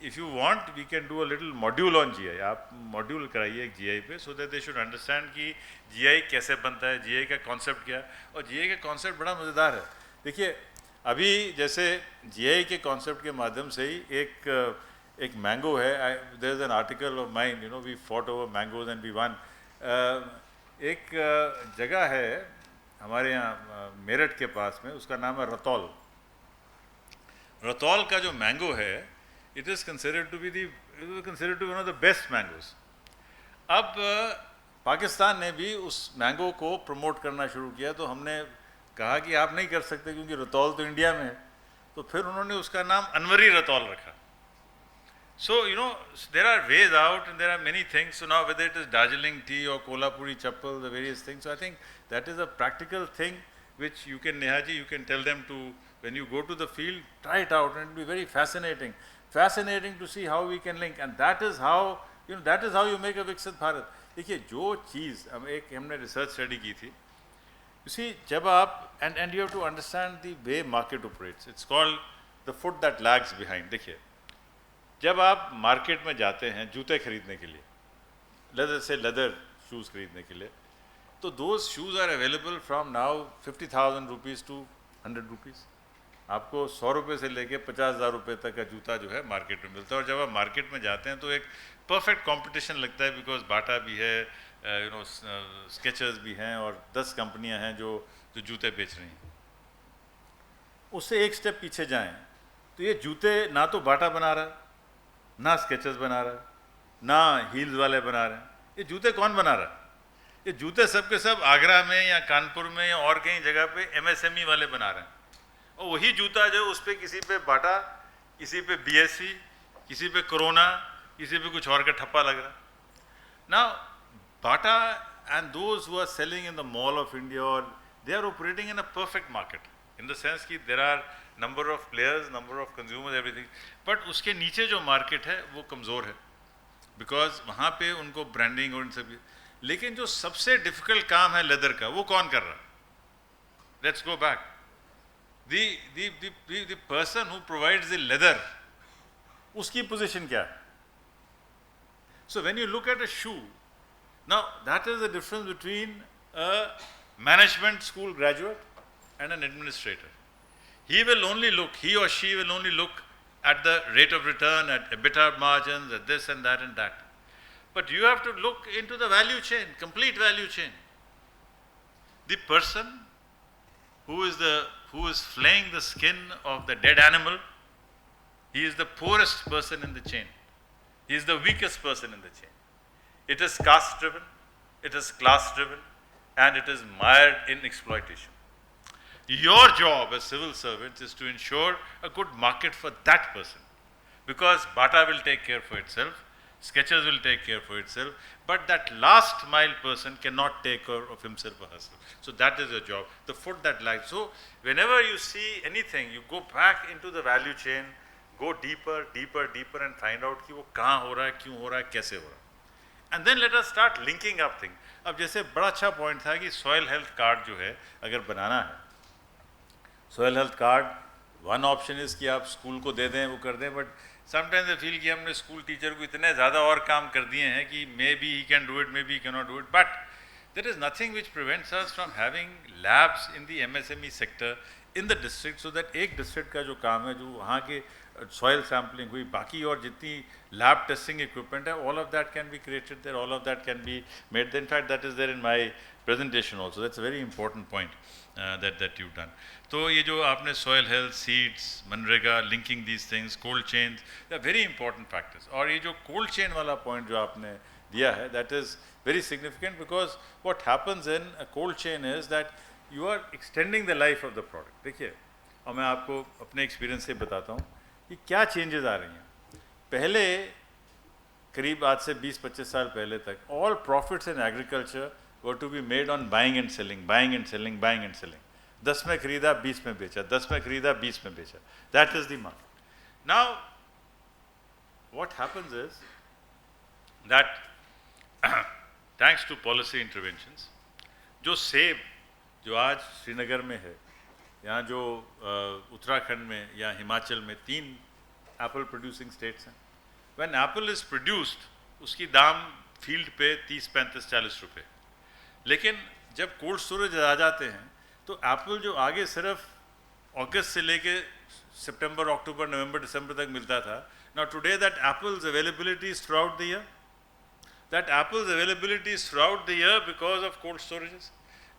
Speaker 3: if you want we can do a little module on GI. आप मॉड्यूल कराइए एक जीआई पे, so that they should understand कि जीआई कैसे बनता है, जीआई का कॉन्सेप्ट क्या है। और जीआई का कॉन्सेप्ट बड़ा मज़ेदार है। देखिए अभी जैसे जीआई के कॉन्सेप्ट के माध्यम से ही एक मैंगो है, there is an article of mine, you know, we fought over mangoes and we won. एक जगह है हमारे यहाँ मेरठ के पास में, उसका नाम है रतौल। रतौल का जो मैंगो है, it is considered to be one of the best mangoes. अब पाकिस्तान ने भी उस मैंगो को प्रमोट करना शुरू किया, तो हमने कहा कि आप नहीं कर सकते क्योंकि रतौल तो इंडिया में है, तो फिर उन्होंने उसका नाम अनवरी रतौल रखा। So, you know, there are ways out and there are many things. So now whether it is Darjeeling tea or Kolhapuri chappal, the various things, so I think that is a practical thing which you can, Nehaji, you can tell them to, when you go to the field, try it out, and it will be very fascinating. Fascinating to see how we can link, and that is how, you know, that is how you make a Viksit Bharat. देखिए जो चीज़ हमने research study की थी, you see, जब आप, and you have to understand the way market operates. It's called the foot that lags behind. देखिए जब आप मार्केट में जाते हैं जूते खरीदने के लिए, लेदर शूज़ खरीदने के लिए, तो those shoes are available from now 50,000 rupees to 100 rupees. आपको 100 रुपये से लेके 50,000 रुपये तक का जूता जो है मार्केट में मिलता है। और जब आप मार्केट में जाते हैं तो एक परफेक्ट कंपटीशन लगता है, बिकॉज बाटा भी है, यू नो, स्केचर्स भी हैं, और 10 कंपनियां हैं जो जूते बेच रही हैं। उससे एक स्टेप पीछे जाएं तो ये जूते ना तो बाटा बना रहा, ना स्केचर्स बना रहा, ना हील्स वाले बना रहे हैं। ये जूते कौन बना रहा है? ये जूते सब के सब आगरा में या कानपुर में या और कहीं जगह पे एमएसएमई वाले बना रहे हैं। और वही जूता जो उस पर किसी पे बाटा, किसी पे बीएससी, किसी पे कोरोना, किसी पे कुछ और का ठप्पा लग रहा। ना बाटा and those who are selling in the Mall of India, or they are operating in a perfect market in the sense कि there are number of players, number of consumers, everything, but उसके नीचे जो market है वो कमज़ोर है, because वहाँ पे उनको ब्रांडिंग और इन सब। लेकिन जो सबसे डिफिकल्ट काम है लेदर का, वो कौन कर रहा है? Let's go back, the person who provides the leather, उसकी पोजीशन क्या है? So when you look at a shoe, now that is the difference between a management school graduate and an administrator. He will only look, he or she will only look at the rate of return, at EBITDA margins, at this and that and that. But you have to look into the value chain, complete value chain. The person who is flaying the skin of the dead animal, he is the poorest person in the chain. He is the weakest person in the chain. It is caste driven, it is class driven, and it is mired in exploitation. Your job as civil servants is to ensure a good market for that person, because Bata will take care for itself, Skechers will take care for itself, but that last mile person cannot take care of himself or herself. So that is your job, the foot that lags. So whenever you see anything, you go back into the value chain, go deeper, deeper, deeper, and find out कि वो कहाँ हो रहा है, क्यों हो रहा है, कैसे हो रहा है. And then let us start linking up things. अब जैसे बड़ा अच्छा पॉइंट था कि सॉइल हेल्थ कार्ड जो है अगर बनाना है, soil health card one option is कि आप स्कूल को दे दें, वो कर दें, बट समटाइम्स आई फील कि हमने स्कूल टीचर को इतने ज़्यादा और काम कर दिए हैं कि maybe he can do it, maybe he can not do it, but there is nothing which prevents us from having labs in the MSME sector in the district, so that एक district का जो काम है, जो वहाँ के soil sampling हुई, बाकी और जितनी लैब टेस्टिंग इक्विपमेंट है, all of that can be created there, all of that can be made there. In fact, that is there in my presentation also. That's a very important point that you've done. तो ये जो आपने soil health, seeds, MNREGA, linking these things, cold chains, they are very important factors. और ये जो cold chain वाला point जो आपने दिया है, that is very significant, because what happens in a cold chain is that you are extending the life of the product. देखिए, और मैं आपको अपने एक्सपीरियंस से बताता हूँ कि क्या चेंजेस आ रही हैं. पहले करीब आज से 20-25 साल पहले तक all profits in agriculture were to be made on buying and selling, buying and selling, buying and selling. 10 में खरीदा 20 में बेचा, 10 में खरीदा 20 में बेचा. That is the market. Now what happens is that thanks to policy interventions, जो सेब जो आज श्रीनगर में है, यहाँ जो उत्तराखंड में या हिमाचल में 3 एप्पल प्रोड्यूसिंग स्टेट्स हैं, व्हेन एप्पल इज़ प्रोड्यूस्ड उसकी दाम फील्ड पे 30, 35, 40 रुपये, लेकिन जब कोल्ड स्टोरेज आ जाते हैं तो एप्पल जो आगे सिर्फ अगस्त से लेके सितंबर, अक्टूबर, नवंबर, दिसंबर तक मिलता था, now today that apple's availability is throughout the year. That apple's availability is throughout the year because of cold storages.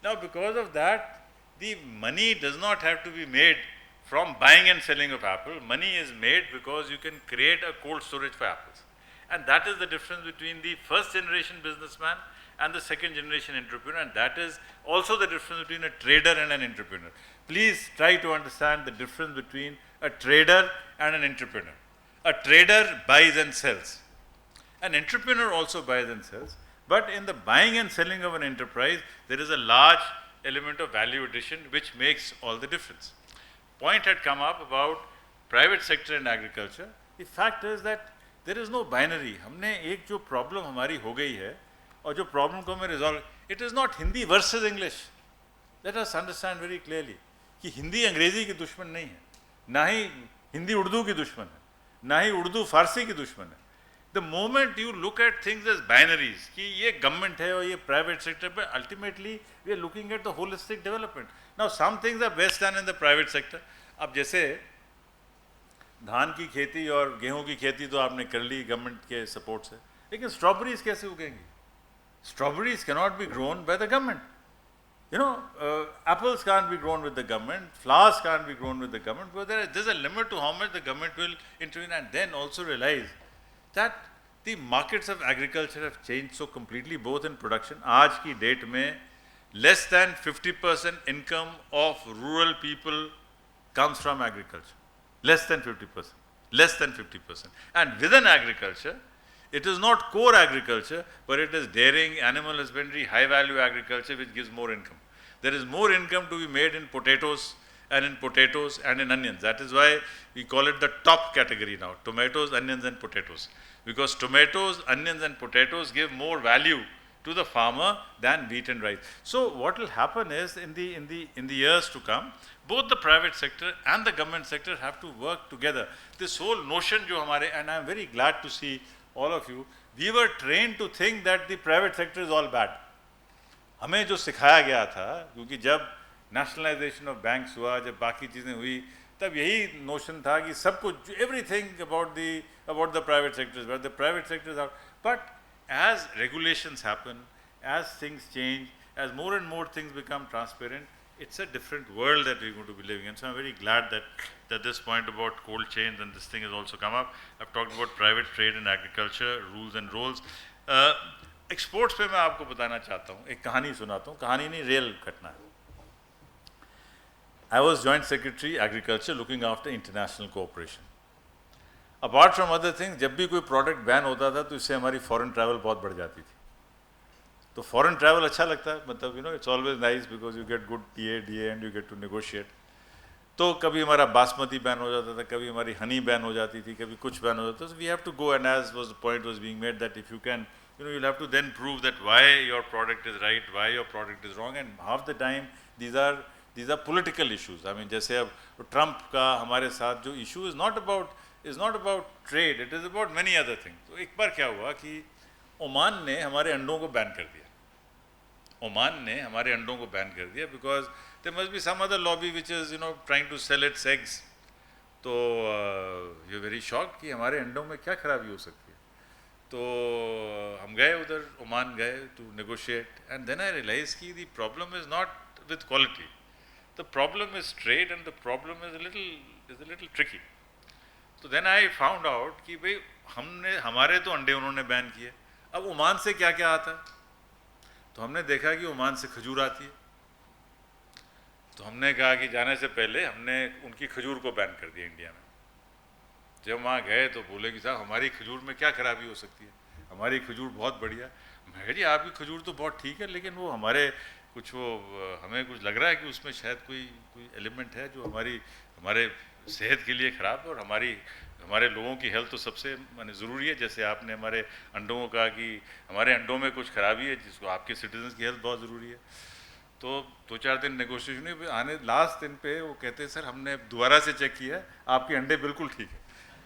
Speaker 3: Now because of that, the money does not have to be made from buying and selling of apple. Money is made because you can create a cold storage for apples. And that is the difference between the first generation businessman and the second generation entrepreneur, and that is also the difference between a trader and an entrepreneur. Please try to understand the difference between a trader and an entrepreneur. A trader buys and sells. An entrepreneur also buys and sells, but in the buying and selling of an enterprise, there is a large element of value addition which makes all the difference. Point had come up about private sector and agriculture. The fact is that there is no binary. हमने एक जो problem हमारी हो गई है और जो problem को हमें resolve, it is not Hindi versus English. Let us understand very clearly कि हिंदी अंग्रेजी की दुश्मन नहीं है, ना ही हिंदी उर्दू की दुश्मन है, ना ही उर्दू फारसी की दुश्मन है. The moment you look at things as binaries कि ये government है और ये private sector, but ultimately we are looking at the holistic development. Now some things are best done in the private sector. अब जैसे धान की खेती और गेहूं की खेती तो आपने कर ली गवर्नमेंट के सपोर्ट से, लेकिन स्ट्रॉबेरीज कैसे उगेंगी? Strawberries cannot be grown by the government. You know, apples can't be grown with the government, flowers can't be grown with the government, but there's a limit to how much the government will intervene. And then also realize that the markets of agriculture have changed so completely, both in production. आज की date में less than 50% income of rural people comes from agriculture. Less than 50%. Less than 50%. And within agriculture, it is not core agriculture, but it is dairying, animal husbandry, high value agriculture which gives more income. There is more income to be made in potatoes and in onions. That is why we call it the top category now, tomatoes, onions and potatoes. Because tomatoes, onions and potatoes give more value to the farmer than wheat and rice. So what will happen is in the years to come, both the private sector and the government sector have to work together. This whole notion jo hamare, and I am very glad to see all of you, we were trained to think that the private sector is all bad. हमें जो सिखाया गया था, क्योंकि जब nationalisation of banks हुआ, जब बाकी चीज़ें हुई, तब यही नोशन था कि सब कुछ everything about the private sectors, but the private sectors are. But as regulations happen, as things change, as more and more things become transparent, it's a different world that we're going to be living in. So I'm very glad that this point about cold chains and this thing has also come up. I've talked about private trade and agriculture, rules and roles. Exports पे मैं आपको बताना चाहता हूँ, एक कहानी सुनाता हूँ, कहानी नहीं रियल घटना है. I was Joint Secretary Agriculture looking after international cooperation. Apart from other things, जब भी कोई प्रोडक्ट बैन होता था तो इससे हमारी फॉरेन ट्रैवल बहुत बढ़ जाती थी. तो फॉरेन ट्रैवल अच्छा लगता है, मतलब you know it's always nice because you get good deal and you get to negotiate. तो कभी हमारा बासमती बैन हो जाता था, कभी हमारी हनी बैन हो जाती थी, कभी कुछ बैन हो जाता था. We have to go and as was the point was being made that if you can you know you'll have to then prove that why your product is right, why your product is wrong, and half the time these are political issues. I mean जैसे अब Trump का हमारे साथ जो issue is not about trade, it is about many other things. तो एक बार क्या हुआ कि ओमान ने हमारे अंडों को बैन कर दिया. ओमान ने हमारे अंडों को बैन कर दिया because there must be some other lobby which is trying to sell its eggs. तो you're very shocked कि हमारे अंडों में क्या खराबी हो सकती है. तो हम गए उधर, ओमान गए to negotiate, and then I realized कि the problem is not with quality. The problem is trade, and the problem is a little tricky. तो देन आई फाउंड आउट कि भाई हमारे तो अंडे उन्होंने बैन किए, अब ओमान से क्या क्या आता है. तो हमने देखा कि ओमान से खजूर आती है. तो हमने कहा कि जाने से पहले हमने उनकी खजूर को बैन कर दिया इंडिया में. जब वहाँ गए तो बोले कि साहब हमारी खजूर में क्या खराबी हो सकती है, हमारी खजूर बहुत बढ़िया. मैं कहा जी आपकी खजूर तो बहुत ठीक है, लेकिन वो हमें कुछ लग रहा है कि उसमें शायद कोई एलिमेंट है जो हमारे सेहत के लिए ख़राब है और हमारी हमारे लोगों की हेल्थ तो सबसे माने ज़रूरी है। जैसे आपने हमारे अंडों को कहा कि हमारे अंडों में कुछ खराबी है, जिसको आपके सिटीजन्स की हेल्थ बहुत ज़रूरी है। तो 2-4 दिन नेगोशिएशन हुई, आने लास्ट दिन पे वो कहते हैं सर हमने दोबारा से चेक किया है, आपके अंडे बिल्कुल ठीक है।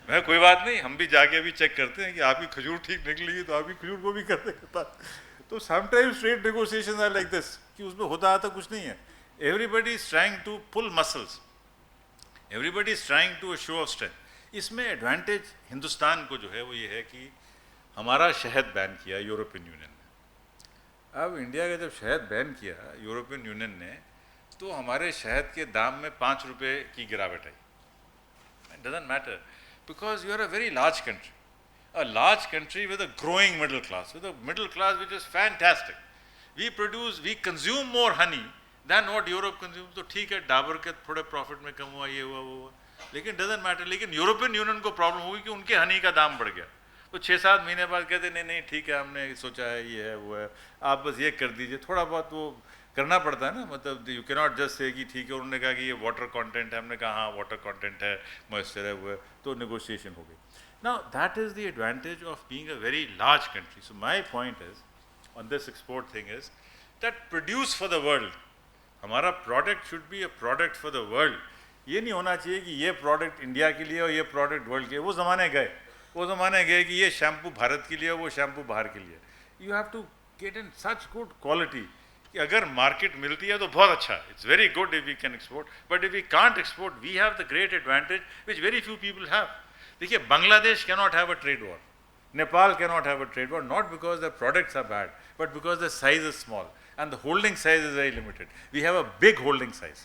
Speaker 3: मैं कोई बात नहीं, हम भी जाके अभी चेक करते हैं कि आपकी खजूर ठीक निकली है तो आपकी खजूर को भी कर देगा। तो sometimes trade negotiations are like this कि उसमें होता आता कुछ नहीं है। Everybody is trying to pull muscles, everybody is trying to show off strength. इसमें एडवांटेज हिंदुस्तान को जो है वो ये है कि हमारा शहद बैन किया यूरोपियन यूनियन ने। अब इंडिया का जब शहद बैन किया यूरोपियन यूनियन ने, तो हमारे शहद के दाम में 5 रुपये की गिरावट आई। It doesn't matter because you are a very large country, a large country with a growing middle class, with a middle class which is fantastic. We consume more honey than what Europe consumes. तो ठीक है, डाबर के थोड़े profit में कम हुआ, ये हुआ वो हुआ, लेकिन डजंट मैटर। लेकिन यूरोपियन यूनियन को प्रॉब्लम होगी कि उनके हनी का दाम बढ़ गया। तो 6-7 महीने बाद कहते नहीं नहीं ठीक है, हमने सोचा है ये है वो है, आप बस ये कर दीजिए। थोड़ा बहुत वो करना पड़ता है ना, मतलब you can not just say कि ठीक है, उन्होंने कहा कि ये वाटर कंटेंट है, हमने कहा हाँ वाटर कंटेंट है, मॉइस्चर है वो है, तो नेगोशिएशन हो गई। Now that is the advantage of being a very large country. So my point is on this export thing is that produce for the world. हमारा product should be a product for the world. ये नहीं होना चाहिए कि ये product India के लिए और ये प्रोडक्ट वर्ल्ड के लिए। वो ज़माने गए, वो ज़माने गए कि ये शैम्पू भारत के लिए और वो शैम्पू बाहर के लिए। You have to get in such good quality कि अगर मार्केट मिलती है तो बहुत अच्छा, it's very good if we can export, but if we can't export we have the great advantage which very few people have. देखिए, Bangladesh can not have a trade war, Nepal can not have a trade war, not because the products are bad, but because the size is small and the holding size is very limited. We have a big holding size.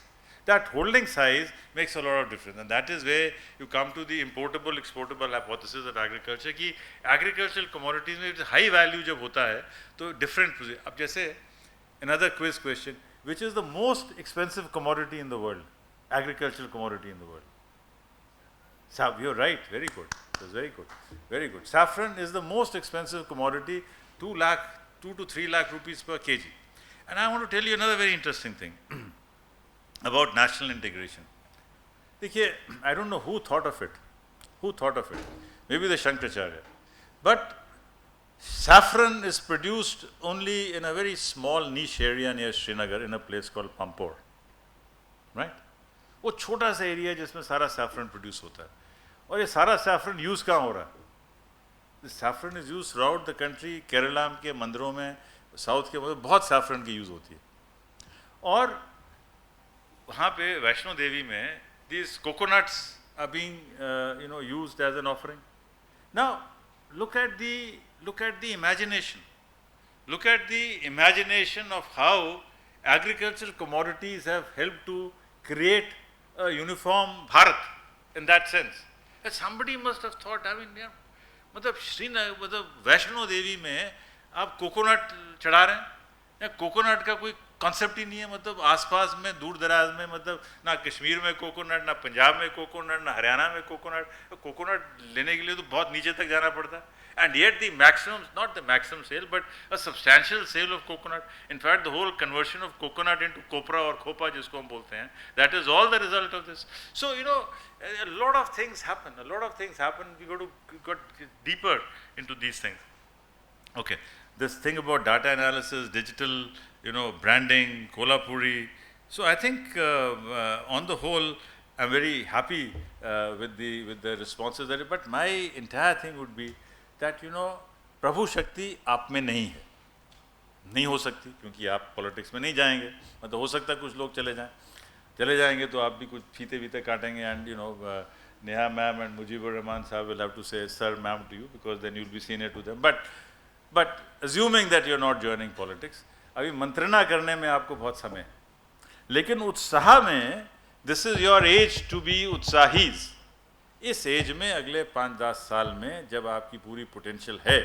Speaker 3: That holding size makes a lot of difference, and that is where you come to the importable exportable hypothesis of agriculture कि agricultural commodities में high value जब होता है तो different। अब जैसे another quiz question, which is the most expensive commodity in the world, agricultural commodity in the world? You're right, very good, that's very good, very good. Saffron is the most expensive commodity, 2 to 3 lakh rupees per kg. And I want to tell you another very interesting thing about national integration. देखिए, I don't know who thought of it. Who thought of it? Maybe the Shankaracharya. But saffron is produced only in a very small niche area near Srinagar in a place called Pampore. Right? वो छोटा सा area जिसमें सारा saffron produce होता है। और ये सारा saffron use कहाँ हो रहा है? The saffron is used throughout the country. Kerala के मंदिरों में, साउथ के मतलब बहुत सैफरन की यूज़ होती है। और वहाँ पे वैष्णो देवी में these coconuts are being used as an offering. Now look at the imagination. Look at the imagination of how agricultural commodities have helped to create a uniform Bharat in that sense. That somebody must have thought, I mean, मतलब श्रीनगर मतलब वैष्णो देवी में आप coconut चढ़ा रहे हैं, या coconut का कोई कॉन्सेप्ट ही नहीं है। मतलब आसपास में दूर दराज में मतलब ना कश्मीर में कोकोनट, ना पंजाब में कोकोनट, ना हरियाणा में कोकोनट। कोकोनट लेने के लिए तो बहुत नीचे तक जाना पड़ता है। And yet the maximum, not the maximum sale but a substantial sale of coconut. In fact the whole conversion of coconut into copra और खोपा जिसको हम बोलते हैं, that is all the result of this. So a lot of things happen, a lot of things happen. We got deeper into these things. Okay, this thing about data analysis, digital, branding, Kolhapuri. So I think on the whole, I'm very happy with the responses that. But my entire thing would be that प्रभु शक्ति आप में नहीं है, नहीं हो सकती, क्योंकि आप पॉलिटिक्स में नहीं जाएंगे। मतलब हो सकता है कुछ लोग चले जाएंगे तो आप भी कुछ फीते वीते काटेंगे, and Neha ma'am and Mujibur Rahman sahab will have to say sir ma'am to you because then you will be senior to them. But assuming that you are not joining politics, अभी मंत्रणा करने में आपको बहुत समय है, लेकिन उत्साह में this is your age to be उत्साहीज। इस एज में अगले 5-10 साल में जब आपकी पूरी पोटेंशियल है,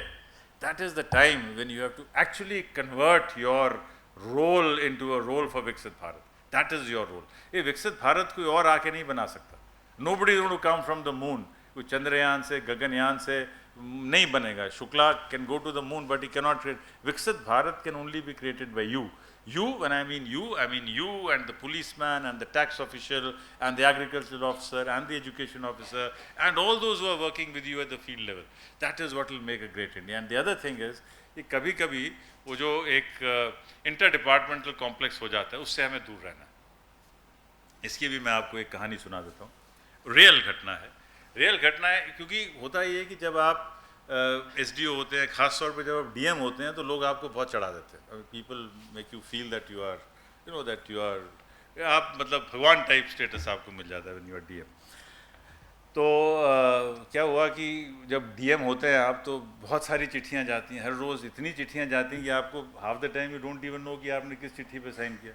Speaker 3: that is the time when you have to actually convert your role into a role for Viksit Bharat. That is your role. ये विकसित भारत कोई और आके नहीं बना सकता। Nobody is going to come from the moon, कोई चंद्रयान से, गगनयान से नहीं बनेगा. Shukla can go to the moon, but he cannot create. Viksit Bharat can only be created by you. You, when I mean you and the policeman and the tax official and the agricultural officer and the education officer and all those who are working with you at the field level. That is what will make a great India. And the other thing is कि कभी-कभी वो जो एक inter-departmental complex हो जाता है, उससे हमें दूर रहना. इसकी भी मैं आपको एक कहानी सुना देता हूँ. रियल घटना है क्योंकि होता ये है कि जब आप एसडीओ होते हैं, खास तौर पे जब आप डीएम होते हैं तो लोग आपको बहुत चढ़ा देते हैं. People make you feel that you are आप मतलब भगवान टाइप स्टेटस आपको मिल जाता है व्हेन यू आर डीएम. तो क्या हुआ कि जब डीएम होते हैं आप तो बहुत सारी चिट्ठियाँ जाती हैं, हर रोज़ इतनी चिट्ठियाँ जाती हैं कि आपको half the time you don't even know कि आपने किस चिट्ठी पे साइन किया.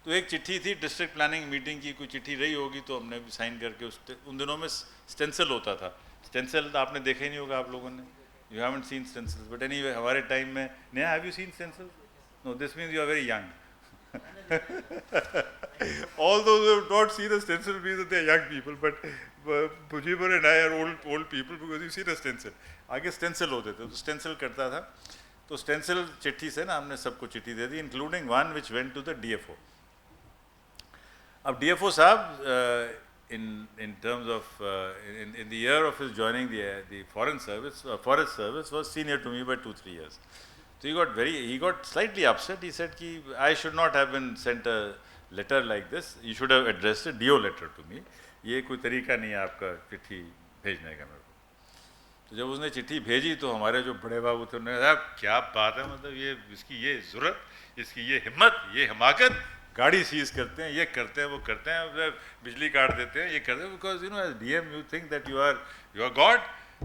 Speaker 3: तो एक चिट्ठी थी डिस्ट्रिक्ट प्लानिंग मीटिंग की, कोई चिट्ठी रही होगी तो हमने भी साइन करके उन दिनों में स्टेंसिल होता था. स्टेंसिल तो आपने देखा ही नहीं होगा आप लोगों ने. You haven't seen stencils, but anyway हमारे टाइम में नया have you seen stencils? No, this means you are very young. All those who have not seen a stencil means that they are young people, but Mujibur and I are old people because you see the stencil. आगे stencil होते थे, तो stencil करता था. तो stencil चिट्ठी से ना हमने सबको चिट्ठी दे दी, including one which went to the DFO. अब DFO साहब in terms of in the year of his joining the foreign service, forest service, was senior to me by 2-3 years. So he got slightly upset. He said कि I should not have been sent a letter like this. You should have addressed a DO letter to me. ये कोई तरीका नहीं है आपका चिट्ठी भेजने का मेरे को. तो जब उसने चिट्ठी भेजी तो हमारे जो बड़े बाबू थे उन्होंने कहा क्या बात है, मतलब ये इसकी ये ज़रूरत, इसकी ये हिम्मत, ये हमाकत, गाड़ी सीज करते हैं, ये करते हैं, वो करते हैं, बिजली काट देते हैं, ये करते हैं. Because you know as DM you think that you are god.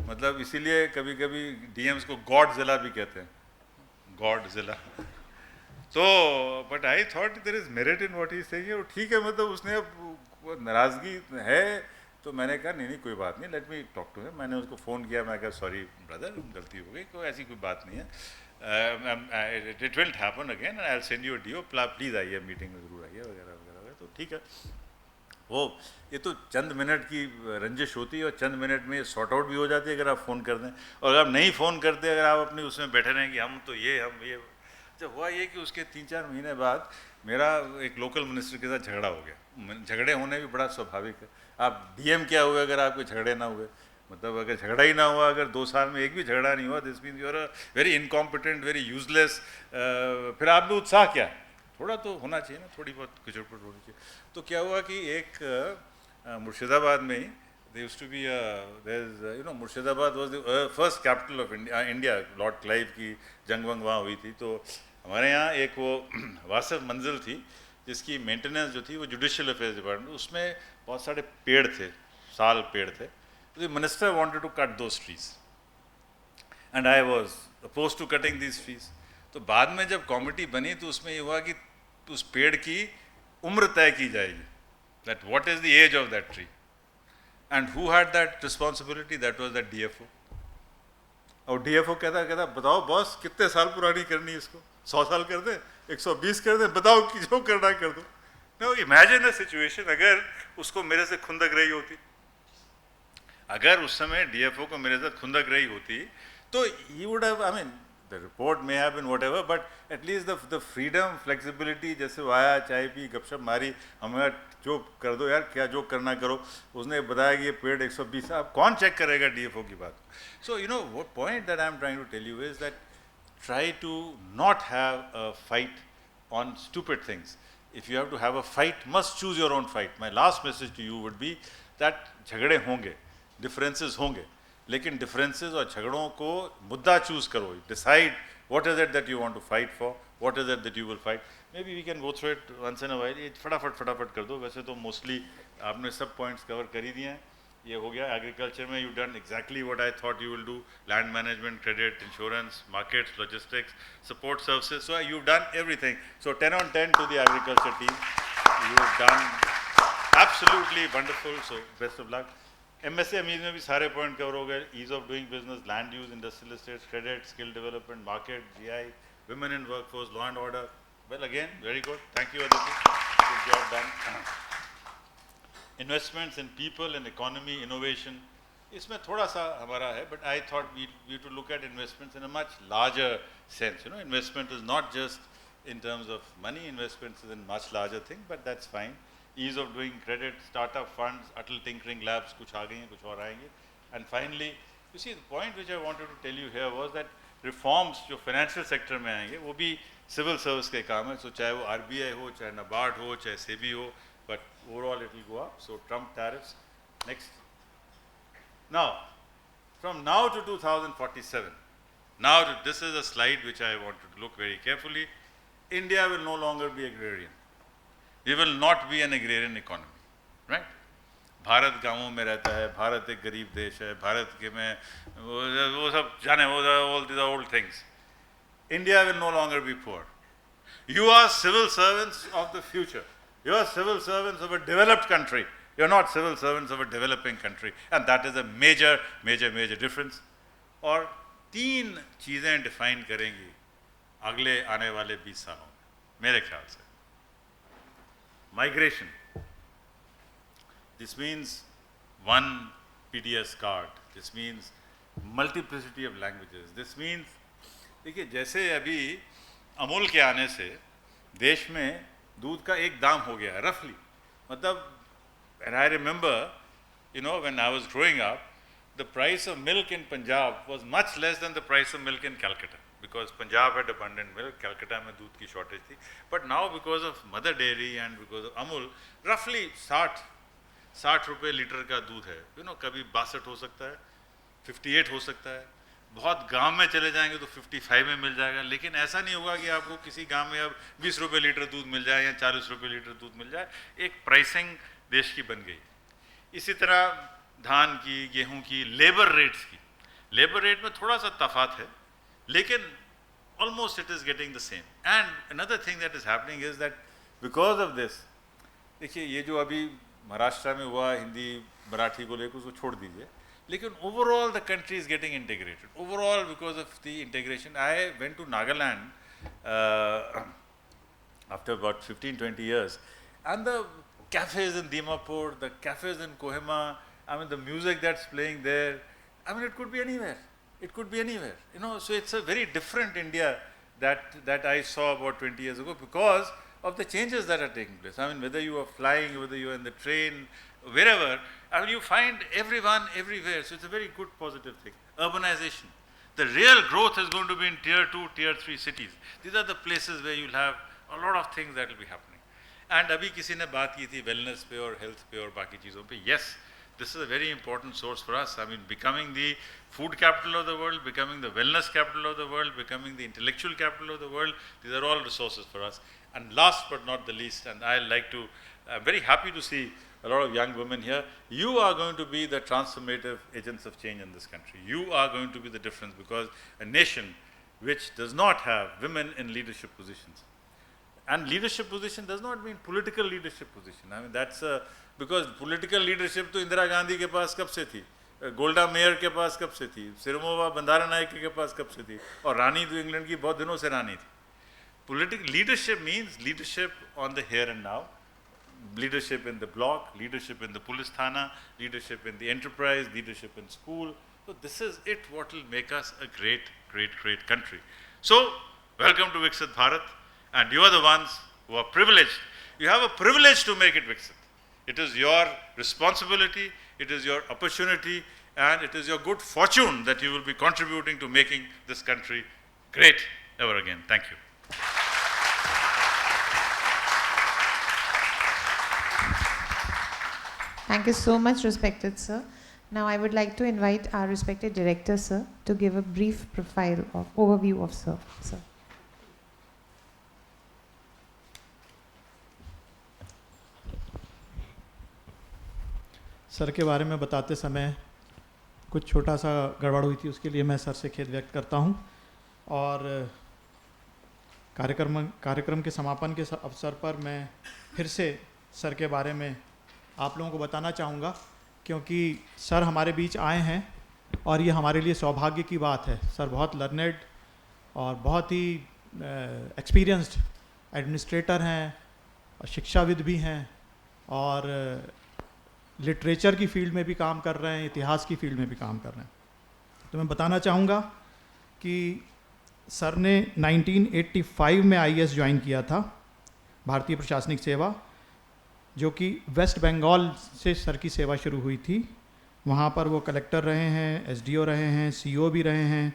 Speaker 3: मतलब इसीलिए कभी कभी डीएम्स को गॉड ज़िला भी कहते हैं, गॉड ज़िला. तो but I thought there is merit in what he is saying. ठीक है, मतलब उसने अब नाराज़गी है तो मैंने कहा नहीं कोई बात नहीं, let me talk to him. मैंने उसको फ़ोन किया, मैं कहा सॉरी ब्रदर, गलती हो गई, कोई ऐसी कोई बात नहीं है, it will happen again and I will send you a DO, please आइए, मीटिंग में ज़रूर आइए वगैरह वगैरह. तो ठीक है, वो ये तो चंद मिनट की रंजिश होती है और चंद मिनट में सॉर्ट आउट भी हो जाती है अगर आप फ़ोन कर दें. और अगर आप नहीं फ़ोन करते, अगर आप अपने उसमें बैठे रहें कि हम ये. जब हुआ ये कि उसके 3-4 महीने बाद मेरा एक लोकल मिनिस्टर के साथ झगड़ा हो गया. झगड़े होने भी बड़ा स्वाभाविक है. आप डीएम क्या हुए अगर आपके झगड़े ना हुए, मतलब अगर झगड़ा ही ना हुआ, अगर 2 साल में एक भी झगड़ा नहीं हुआ, this means you are very incompetent, very useless. फिर आप में उत्साह क्या है, थोड़ा तो होना चाहिए ना, थोड़ी बहुत कुचड़पट होनी चाहिए. तो क्या हुआ कि एक मुर्शिदाबाद में ही there used to be Murshidabad was the first capital of India. Lord Clive की जंग वंग वहाँ हुई थी. तो हमारे यहाँ एक वो वासफ मंजिल थी जिसकी मेंटेनेंस जो थी वो जुडिशियल अफेयर्स डिपार्टमेंट, उसमें बहुत सारे पेड़ थे, साल पेड़ थे. तो minister wanted to cut those trees and I was opposed to cutting these trees. तो बाद में जब कमेटी बनी तो उसमें ये हुआ कि उस पेड़ की उम्र तय की जाएगी, that what is the age of that tree, and who had that responsibility, that was that DFO. और डीएफओ कहता बताओ बॉस कितने साल पुरानी करनी है इसको, 100 साल कर दें, 120 कर दें, बताओ कि जो करना कर दो. नो, इमेजिन अ सिचुएशन, अगर उसको मेरे से खुंदक रही होती, अगर उस समय डीएफओ को मेरे साथ खुंदक रही होती तो he would have, I mean the report may have been whatever, but at least the freedom, flexibility, जैसे वो आया, चाय पी, गपशप मारी, हमें जो कर दो यार, क्या जो करना करो. उसने बताया कि ये पेड़ 120, अब कौन चेक करेगा डीएफओ की बात. So you know what point that I am trying to tell you is that try to not have a fight on stupid things. If you have to have a fight, must choose your own fight. My last message to you would be that झगड़े होंगे, differences होंगे, लेकिन differences और झगड़ों को मुद्दा choose करो. Decide what is it that you want to fight for, what is it that you will fight. Maybe we can go through it once in a while. ये फटाफट कर दो. वैसे तो मोस्टली आपने सब पॉइंट्स कवर कर ही दिए हैं. ये हो गया एग्रीकल्चर में, you done exactly what I thought you will do. Land management, credit, insurance, markets, logistics, support services. So you done everything. So 10 on 10 to the agriculture team. You have done absolutely wonderful. So best of luck. MSME में भी सारे point cover हो गए. Ease of doing business, land use, industrial estates, credit, skill development, market, GI, women in workforce, law and order. Well, again, very good. Thank you, Aditi. Good job done. Investments in people and economy, innovation, इसमें थोड़ा सा हमारा है, but I thought we to look at investments in a much larger sense. Investment is not just in terms of money, investments is in much larger thing, but that's fine. Ease of doing credit, startup funds, Atal Tinkering Labs, कुछ आ गई हैं, कुछ और आएंगे. And finally, you see, the point which I wanted to tell you here was that reforms जो financial sector में आएंगे, वो भी civil service के काम है. So चाहे वो RBI हो, चाहे NABARD हो, चाहे SEBI हो, but overall it will go up. So Trump tariffs. Next. Now, from now to 2047, this is a slide which I want to look very carefully. India will no longer be agrarian. We will not be an agrarian economy, right? Bharat गांवों में रहता है, भारत एक गरीब देश है, भारत के में वो सब जाने all these old things. India will no longer be poor. You are civil servants of the future. You are civil servants of a developed country. You are not civil servants of a developing country, and that is a major difference. और 3 चीज़ें define करेंगी अगले आने वाले 20 सालों में, मेरे ख्याल से. Migration. This means one PDS card. This means multiplicity of languages. This means, देखिए जैसे अभी अमूल के आने से देश में दूध का एक दाम हो गया है रफली. मतलब, and I remember, when I was growing up, the price of milk in Punjab was much less than the price of milk in Calcutta, because Punjab had abundant milk, Calcutta में दूध की shortage थी. But now because of Mother Dairy and because of Amul, roughly 60 रुपये litre का दूध है. कभी 62 हो सकता है, 58 हो सकता है, बहुत गांव में चले जाएंगे तो 55 में मिल जाएगा. लेकिन ऐसा नहीं होगा कि आपको किसी गांव में अब 20 रुपये लीटर दूध मिल जाए या 40 रुपये लीटर दूध मिल जाए. एक प्राइसिंग देश की बन गई. इसी तरह धान की, गेहूं की, लेबर रेट्स की. लेबर रेट में थोड़ा सा तफात है, लेकिन almost it is getting the same. And another thing that is happening is that because of this, देखिए ये जो अभी महाराष्ट्र में हुआ, हिंदी मराठी को लेकर उसको छोड़ दीजिए, लेकिन overall the country is getting integrated. Overall, because of the integration, I went to Nagaland after about 15-20 years, and the cafes in Dimapur, the cafes in Kohima, the music that's playing there, it could be anywhere. It could be anywhere. So it's a very different India that I saw about 20 years ago because of the changes that are taking place. Whether you are flying, whether you are in the train, wherever, you find everyone everywhere. So it's a very good positive thing. Urbanization. The real growth is going to be in tier 2, tier 3 cities. These are the places where you'll have a lot of things that will be happening. And अभी किसी ने बात की थी wellness पे और health पे और बाकी चीज़ों पे. Yes, this is a very important source for us. Becoming the food capital of the world, becoming the wellness capital of the world, becoming the intellectual capital of the world, these are all resources for us. And last but not the least, and I'm very happy to see a lot of young women here. You are going to be the transformative agents of change in this country. You are going to be the difference, because a nation which does not have women in leadership positions, and leadership position does not mean political leadership position. That's because political leadership to Indira Gandhi के पास कब से थी, गोल्डा mayor के पास कब से थी, सिरमोवा बंदारानायक के पास कब से थी, और रानी तो इंग्लैंड की बहुत दिनों से रानी थी. Political leadership means leadership on the here and now, leadership in the block, leadership in the police thana, leadership in the enterprise, leadership in school. So this is it, what will make us a great country. So welcome to Viksit Bharat, and you are the ones who are privileged. You have a privilege to make it Viksit. It is your responsibility, it is your opportunity, and it is your good fortune that you will be contributing to making this country great ever again. Thank you.
Speaker 1: Thank you so much, respected sir. Now I would like to invite our respected director, sir, to give a brief overview of sir.
Speaker 2: Sir के बारे में बताते समय कुछ छोटा सा गड़बड़ हुई थी, उसके लिए मैं सर से खेद व्यक्त करता हूं. और कार्यक्रम के समापन के अवसर पर मैं फिर से सर के बारे में आप लोगों को बताना चाहूँगा, क्योंकि सर हमारे बीच आए हैं और ये हमारे लिए सौभाग्य की बात है. सर बहुत लर्नेड और बहुत ही एक्सपीरियंस्ड एडमिनिस्ट्रेटर हैं, शिक्षाविद भी हैं, और लिटरेचर की फील्ड में भी काम कर रहे हैं, इतिहास की फील्ड में भी काम कर रहे हैं। तो मैं बताना चाहूँगा कि सर ने 1985 में IAS ज्वाइन किया था, भारतीय प्रशासनिक सेवा, जो कि वेस्ट बंगाल से सर की सेवा शुरू हुई थी। वहाँ पर वो कलेक्टर रहे हैं, SDO रहे हैं, CO भी रहे हैं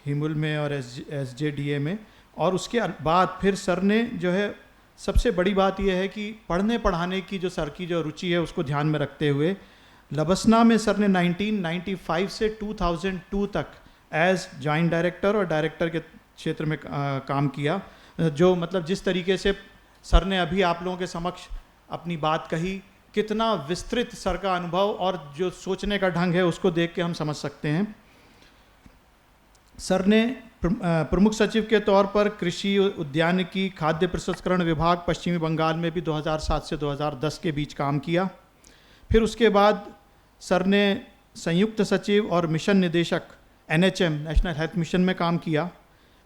Speaker 2: हिमुल में और SJDA में। और उसके बाद फिर सर ने जो है, सबसे बड़ी बात यह है कि पढ़ने पढ़ाने की जो सर की जो रुचि है उसको ध्यान में रखते हुए लबसना में सर ने 1995 से 2002 तक एज जॉइंट डायरेक्टर और डायरेक्टर के क्षेत्र में काम किया। जो मतलब जिस तरीके से सर ने अभी आप लोगों के समक्ष अपनी बात कही, कितना विस्तृत सर का अनुभव और जो सोचने का ढंग है उसको देख के हम समझ सकते हैं। सर ने प्रमुख सचिव के तौर पर कृषि, उद्यानिकी, खाद्य प्रसंस्करण विभाग पश्चिमी बंगाल में भी 2007 से 2010 के बीच काम किया। फिर उसके बाद सर ने संयुक्त सचिव और मिशन निदेशक NHM नेशनल हेल्थ मिशन में काम किया।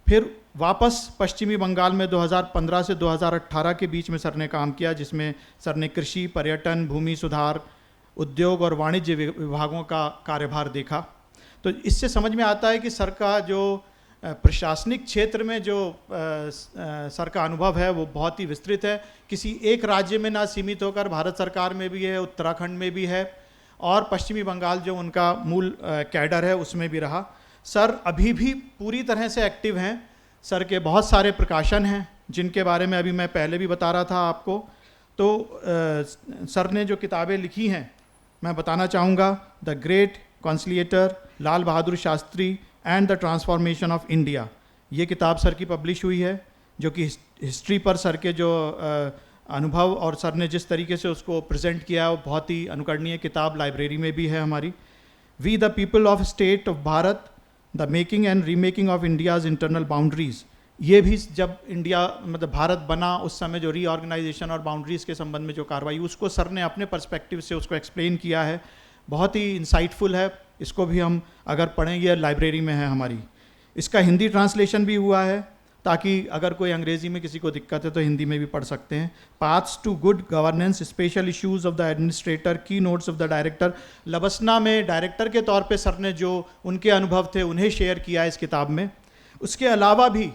Speaker 2: फिर वापस पश्चिमी बंगाल में 2015 से 2018 के बीच में सर ने काम किया, जिसमें सर ने कृषि, पर्यटन, भूमि सुधार, उद्योग और वाणिज्य विभागों का कार्यभार देखा। तो इससे समझ में आता है कि सर का जो प्रशासनिक क्षेत्र में जो सर का अनुभव है वो बहुत ही विस्तृत है। किसी एक राज्य में ना सीमित होकर भारत सरकार में भी है, उत्तराखंड में भी है और पश्चिमी बंगाल जो उनका मूल कैडर है उसमें भी रहा। सर अभी भी पूरी तरह से एक्टिव हैं। सर के बहुत सारे प्रकाशन हैं जिनके बारे में अभी मैं पहले भी बता रहा था आपको। तो सर ने जो किताबें लिखी हैं मैं बताना चाहूँगा, the great conciliator, Lal Bahadur Shastri and the transformation of India, ये किताब सर की पब्लिश हुई है, जो कि हिस्ट्री पर सर के जो अनुभव और सर ने जिस तरीके से उसको प्रेजेंट किया है वो बहुत ही अनुकरणीय किताब लाइब्रेरी में भी है हमारी। We the people of state of Bharat, the making and remaking of India's internal boundaries, ये भी जब इंडिया मतलब भारत बना उस समय जो रीऑर्गेनाइजेशन और बाउंड्रीज़ के संबंध में जो कार्रवाई उसको सर ने अपने पर्सपेक्टिव से उसको एक्सप्लेन किया है। बहुत ही इंसाइटफुल है, इसको भी हम अगर पढ़ेंगे लाइब्रेरी में है हमारी। इसका हिंदी ट्रांसलेशन भी हुआ है ताकि अगर कोई अंग्रेज़ी में किसी को दिक्कत है तो हिंदी में भी पढ़ सकते हैं। Paths to good governance, special issues of the administrator, key notes of the director. LBSNAA में डायरेक्टर के तौर पे सर ने जो उनके अनुभव थे उन्हें शेयर किया है इस किताब में। उसके अलावा भी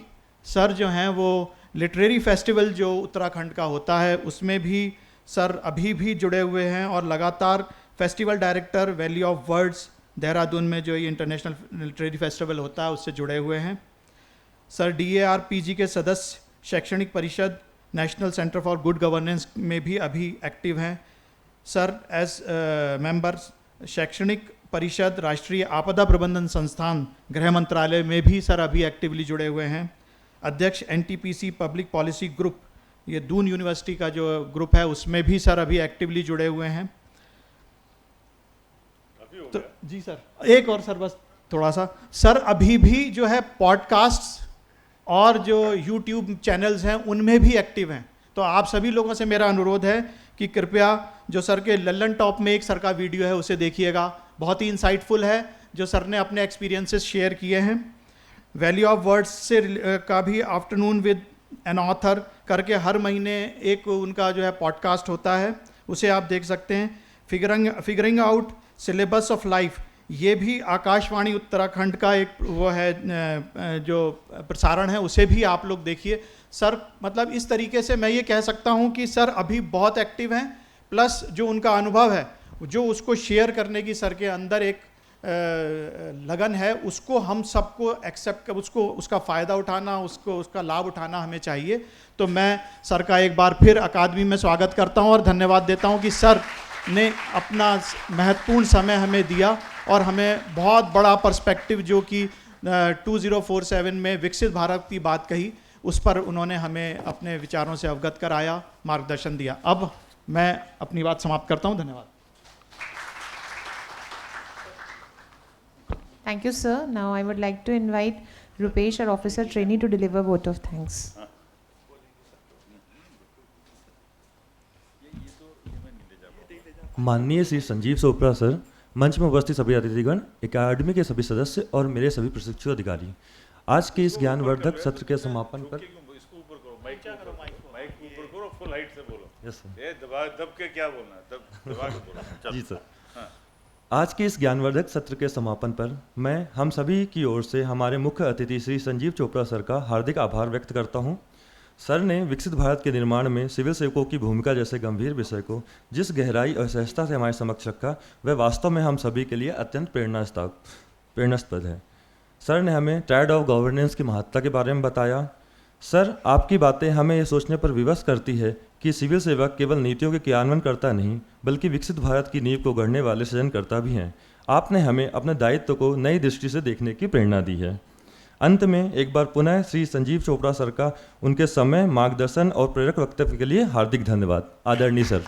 Speaker 2: सर जो हैं वो लिटरेरी फेस्टिवल जो उत्तराखंड का होता है उसमें भी सर अभी भी जुड़े हुए हैं और लगातार festival director valley of words Dehradun में जो ये इंटरनेशनल लिटरेरी फेस्टिवल होता है उससे जुड़े हुए हैं। सर DARPG के सदस्य, शैक्षणिक परिषद, national centre for good governance में भी अभी एक्टिव हैं। सर एज मेंबर शैक्षणिक परिषद, राष्ट्रीय आपदा प्रबंधन संस्थान, गृह मंत्रालय में भी सर अभी एक्टिवली जुड़े हुए हैं। अध्यक्ष NTPC पब्लिक पॉलिसी ग्रुप, ये दून यूनिवर्सिटी का जो ग्रुप है उसमें भी सर अभी एक्टिवली जुड़े हुए हैं। तो जी सर एक और सर बस थोड़ा सा, सर अभी भी जो है पॉडकास्ट और जो YouTube चैनल्स हैं उनमें भी एक्टिव हैं। तो आप सभी लोगों से मेरा अनुरोध है कि कृपया जो सर के लल्लन टॉप में एक सर का वीडियो है उसे देखिएगा, बहुत ही इंसाइटफुल है जो सर ने अपने एक्सपीरियंसेस शेयर किए हैं। वैली ऑफ वर्ड्स से का भी आफ्टरनून विद एन ऑथर करके हर महीने एक उनका जो है पॉडकास्ट होता है, उसे आप देख सकते हैं। Figuring out syllabus of life, ये भी आकाशवाणी उत्तराखंड का एक वो है जो प्रसारण है, उसे भी आप लोग देखिए। सर मतलब इस तरीके से मैं ये कह सकता हूँ कि सर अभी बहुत एक्टिव हैं, प्लस जो उनका अनुभव है जो उसको शेयर करने की सर के अंदर एक लगन है, उसको हम सबको एक्सेप्ट कर उसको उसका फ़ायदा उठाना, उसको उसका लाभ उठाना हमें चाहिए। तो मैं सर का एक बार फिर अकादमी में स्वागत करता हूँ और धन्यवाद देता हूँ कि सर ने अपना महत्वपूर्ण समय हमें दिया और हमें बहुत बड़ा पर्सपेक्टिव जो कि 2047 में विकसित भारत की बात कही उस पर उन्होंने हमें अपने विचारों से अवगत कराया, मार्गदर्शन दिया। अब मैं अपनी बात समाप्त करता हूँ। धन्यवाद।
Speaker 1: Thank you, sir. Now I would like to invite Rupesh, our officer trainee, to deliver vote of thanks.
Speaker 7: माननीय श्री संजीव चोपड़ा सर, मंच में उपस्थित सभी अतिथिगण, एकेडमी के सभी सदस्य और मेरे सभी प्रशिक्षु अधिकारी, आज के इस ज्ञानवर्धक सत्र के समापन पर
Speaker 3: माइक ऊपर करो, फुल हाइट से बोलो।
Speaker 7: Yes sir.
Speaker 3: ये दब के क्या बोलना है, दबा के बोलो। चलो।
Speaker 7: जी सर।
Speaker 3: हाँ।
Speaker 7: आज के इस ज्ञानवर्धक सत्र के समापन पर मैं हम सभी की ओर से हमारे मुख्य अतिथि श्री संजीव चोपड़ा सर का हार्दिक आभार व्यक्त करता हूं। सर ने विकसित भारत के निर्माण में सिविल सेवकों की भूमिका जैसे गंभीर विषय को जिस गहराई और सहजता से हमारे समक्ष रखा, वह वास्तव में हम सभी के लिए अत्यंत प्रेरणास्पद है। सर ने हमें ट्रायड ऑफ गवर्नेंस की महत्ता के बारे में बताया। सर, आपकी बातें हमें ये सोचने पर विवश करती है कि सिविल सेवक केवल नीतियों के क्रियान्वयनकर्ता नहीं, बल्कि विकसित भारत की नींव को गढ़ने वाले सृजनकर्ता भी हैं। आपने हमें अपने दायित्व को नई दृष्टि से देखने की प्रेरणा दी है। अंत में एक बार पुनः श्री संजीव चोपड़ा सर का उनके समय, मार्गदर्शन और प्रेरक वक्तव्य के लिए हार्दिक धन्यवाद। आदरणीय सर।